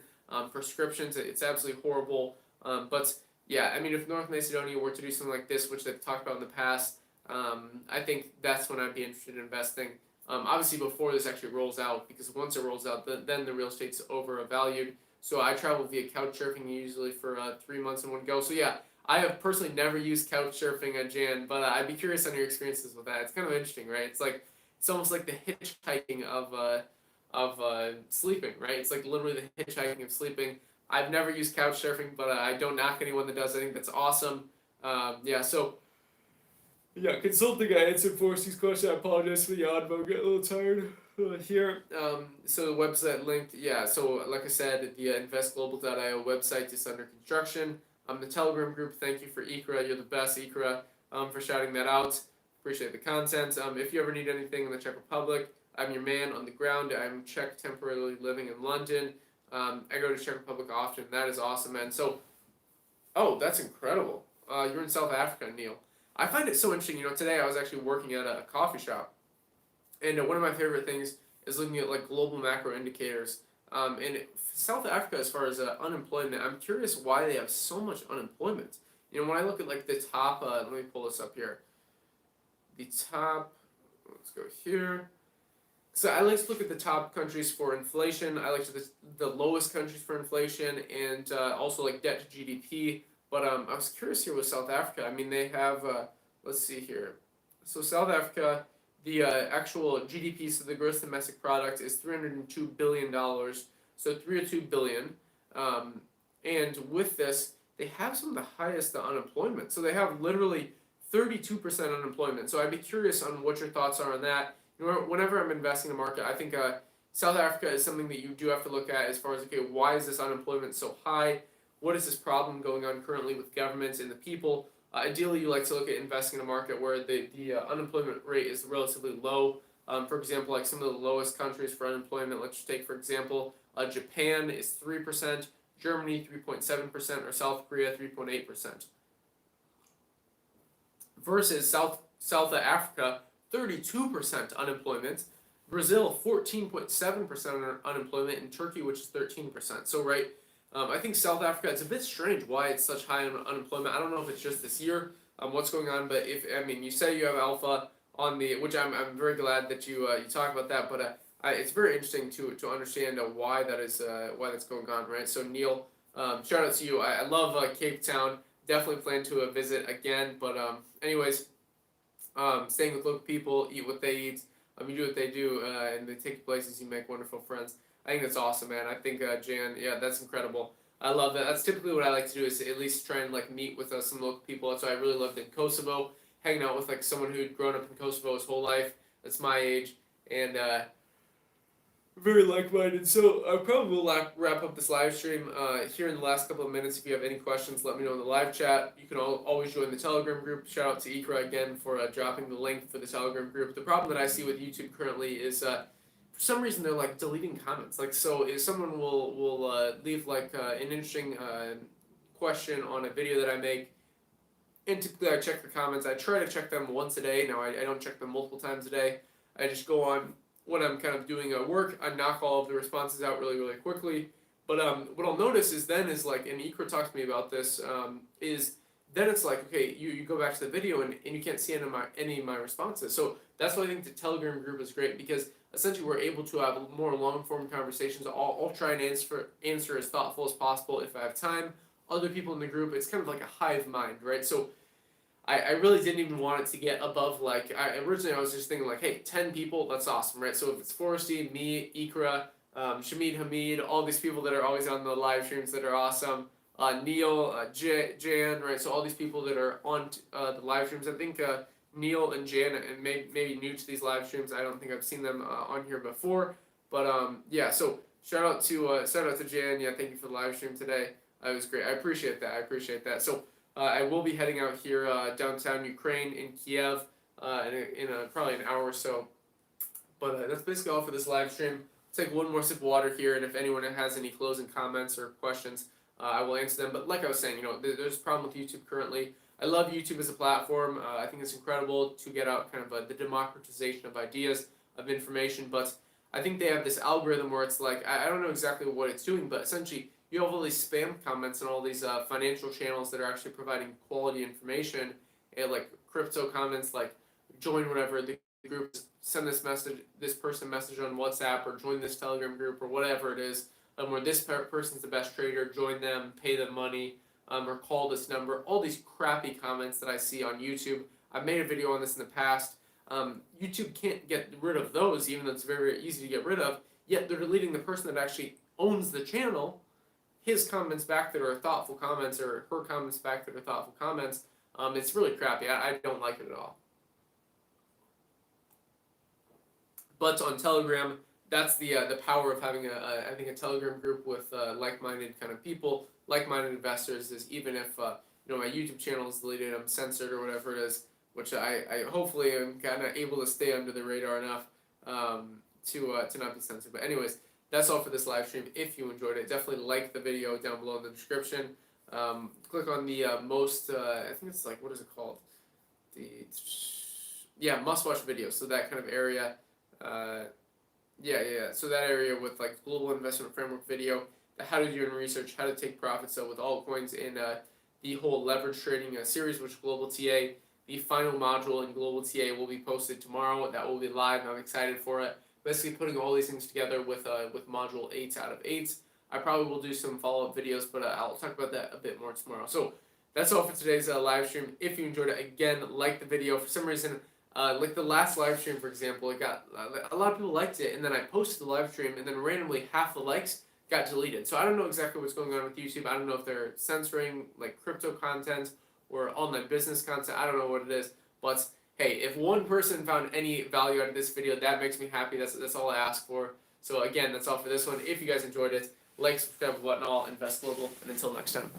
prescriptions. It's absolutely horrible, but yeah, I mean, if North Macedonia were to do something like this, which they've talked about in the past, I think that's when I'd be interested in investing. Obviously, before this actually rolls out, because once it rolls out, then the real estate's overvalued. So I travel via couch surfing usually for 3 months in one go. So yeah, I have personally never used couch surfing, Jan, but I'd be curious on your experiences with that. It's kind of interesting, right? It's almost like the hitchhiking of sleeping, right? It's like literally the hitchhiking of sleeping. I've never used couch surfing, but I don't knock anyone that does. I think that's awesome. Yeah, so yeah, consulting. I answered Forresty's question. I apologize for the yawn, but I'm getting a little tired here. So the website linked. Yeah, so like I said, the investglobal.io website is under construction. The Telegram group. Thank you for Ikra. You're the best, Ikra. For shouting that out. Appreciate the content. If you ever need anything in the Czech Republic, I'm your man on the ground. I'm Czech, temporarily living in London. I go to Czech Republic often. That is awesome, man. So, oh, that's incredible. You're in South Africa, Neil. I find it so interesting. Today I was actually working at a coffee shop, and one of my favorite things is looking at like global macro indicators. And South Africa, as far as unemployment, I'm curious why they have so much unemployment. When I look at like the top, let me pull this up here. The top, let's go here. So I like to look at the top countries for inflation. I like to the lowest countries for inflation, and also like debt to GDP. But I was curious here with South Africa. I mean, they have, let's see here. So South Africa, the actual GDP, so the gross domestic product, is $302 billion. So 302 billion. And with this, they have some of the highest unemployment. So they have literally 32% unemployment. So I'd be curious on what your thoughts are on that. Whenever I'm investing in the market, I think South Africa is something that you do have to look at as far as, okay, why is this unemployment so high? What is this problem going on currently with governments and the people? Ideally, you like to look at investing in a market where the unemployment rate is relatively low. For example, like some of the lowest countries for unemployment, let's just take, for example, Japan is 3%, Germany 3.7%, or South Korea 3.8%. Versus South Africa, 32% unemployment, Brazil 14.7% unemployment, and Turkey, which is 13%. So right, I think South Africa, it's a bit strange why it's such high unemployment. I don't know if it's just this year, what's going on, but you say you have alpha on the, which I'm very glad that you talk about that, but it's very interesting to understand why that is why that's going on, right? So Neil, shout out to you. I love Cape Town. Definitely plan to visit again, but anyways, staying with local people, eat what they eat, you do what they do, and they take you places. You make wonderful friends. I think that's awesome, man. I think Jan, yeah, that's incredible. I love that. That's typically what I like to do is at least try and like meet with some local people. That's why I really loved in Kosovo, hanging out with like someone who'd grown up in Kosovo his whole life. That's my age, and very like-minded. So I probably will wrap up this live stream here in the last couple of minutes. If you have any questions, let me know in the live chat. You can always join the Telegram group. Shout out to Ikra again for dropping the link for the Telegram group. The problem that I see with YouTube currently is for some reason they're like deleting comments. Like, so if someone will leave like an interesting question on a video that I make, and typically I check the comments. I try to check them once a day. Now I don't check them multiple times a day. I just go on when I'm kind of doing work. I knock all of the responses out really quickly. But what I'll notice is then is like, and Ikra talked to me about this, is then it's like, okay, you go back to the video and you can't see any of my responses. So that's why I think the Telegram group is great, because essentially we're able to have more long-form conversations. I'll try and answer as thoughtful as possible if I have time. Other people in the group, it's kind of like a hive mind, right? So I really didn't even want it to get above, like, originally I was just thinking like, hey, 10 people, that's awesome, right? So if it's Foresty, me, Ikra, Shamid Hamid, all these people that are always on the live streams that are awesome, Neil, Jan, right? So all these people that are on the live streams. I think Neil and Jan, and maybe new to these live streams, I don't think I've seen them on here before. But yeah, so shout out to Jan. Yeah, thank you for the live stream today. It was great. I appreciate that. So I will be heading out here downtown Ukraine in Kyiv in probably an hour or so. But that's basically all for this live stream. I'll take one more sip of water here, and if anyone has any closing comments or questions, I will answer them. But like I was saying, there's a problem with YouTube currently. I love YouTube as a platform. I think it's incredible to get out kind of the democratization of ideas, of information. But I think they have this algorithm where it's like, I don't know exactly what it's doing, but essentially you have all these spam comments and all these financial channels that are actually providing quality information, and like crypto comments, like join whatever the group, send this person message on WhatsApp, or join this Telegram group, or whatever it is, where this person's the best trader, join them, pay them money, or call this number. All these crappy comments that I see on YouTube. I've made a video on this in the past. YouTube can't get rid of those, even though it's very easy to get rid of, yet they're deleting the person that actually owns the channel, his comments back that are thoughtful comments, or her comments back that are thoughtful comments. It's really crappy. I don't like it at all. But on Telegram, that's the power of having I think a Telegram group with like-minded kind of people, like-minded investors. Is even if my YouTube channel is deleted, I'm censored or whatever it is, which I hopefully am kind of able to stay under the radar enough to not be censored. But anyways, that's all for this live stream. If you enjoyed it, definitely like the video down below in the description. Click on the most, I think it's like, what is it called? Must-watch videos. So that kind of area. So that area with like global investment framework video, the how to do your research, how to take profits with altcoins, and the whole leverage trading series, which Global TA, the final module in Global TA will be posted tomorrow. That will be live. I'm excited for it. Basically putting all these things together with module 8 out of 8. I probably will do some follow-up videos, but I'll talk about that a bit more tomorrow. So that's all for today's live stream. If you enjoyed it, again, like the video. For some reason, like the last live stream, for example, it got a lot of people liked it, and then I posted the live stream, and then randomly half the likes got deleted. So I don't know exactly what's going on with YouTube. I don't know if they're censoring like crypto content or online business content. I don't know what it is, but hey, if one person found any value out of this video, that makes me happy. That's all I ask for. So again, that's all for this one. If you guys enjoyed it, like, subscribe, whatnot, invest global, and until next time.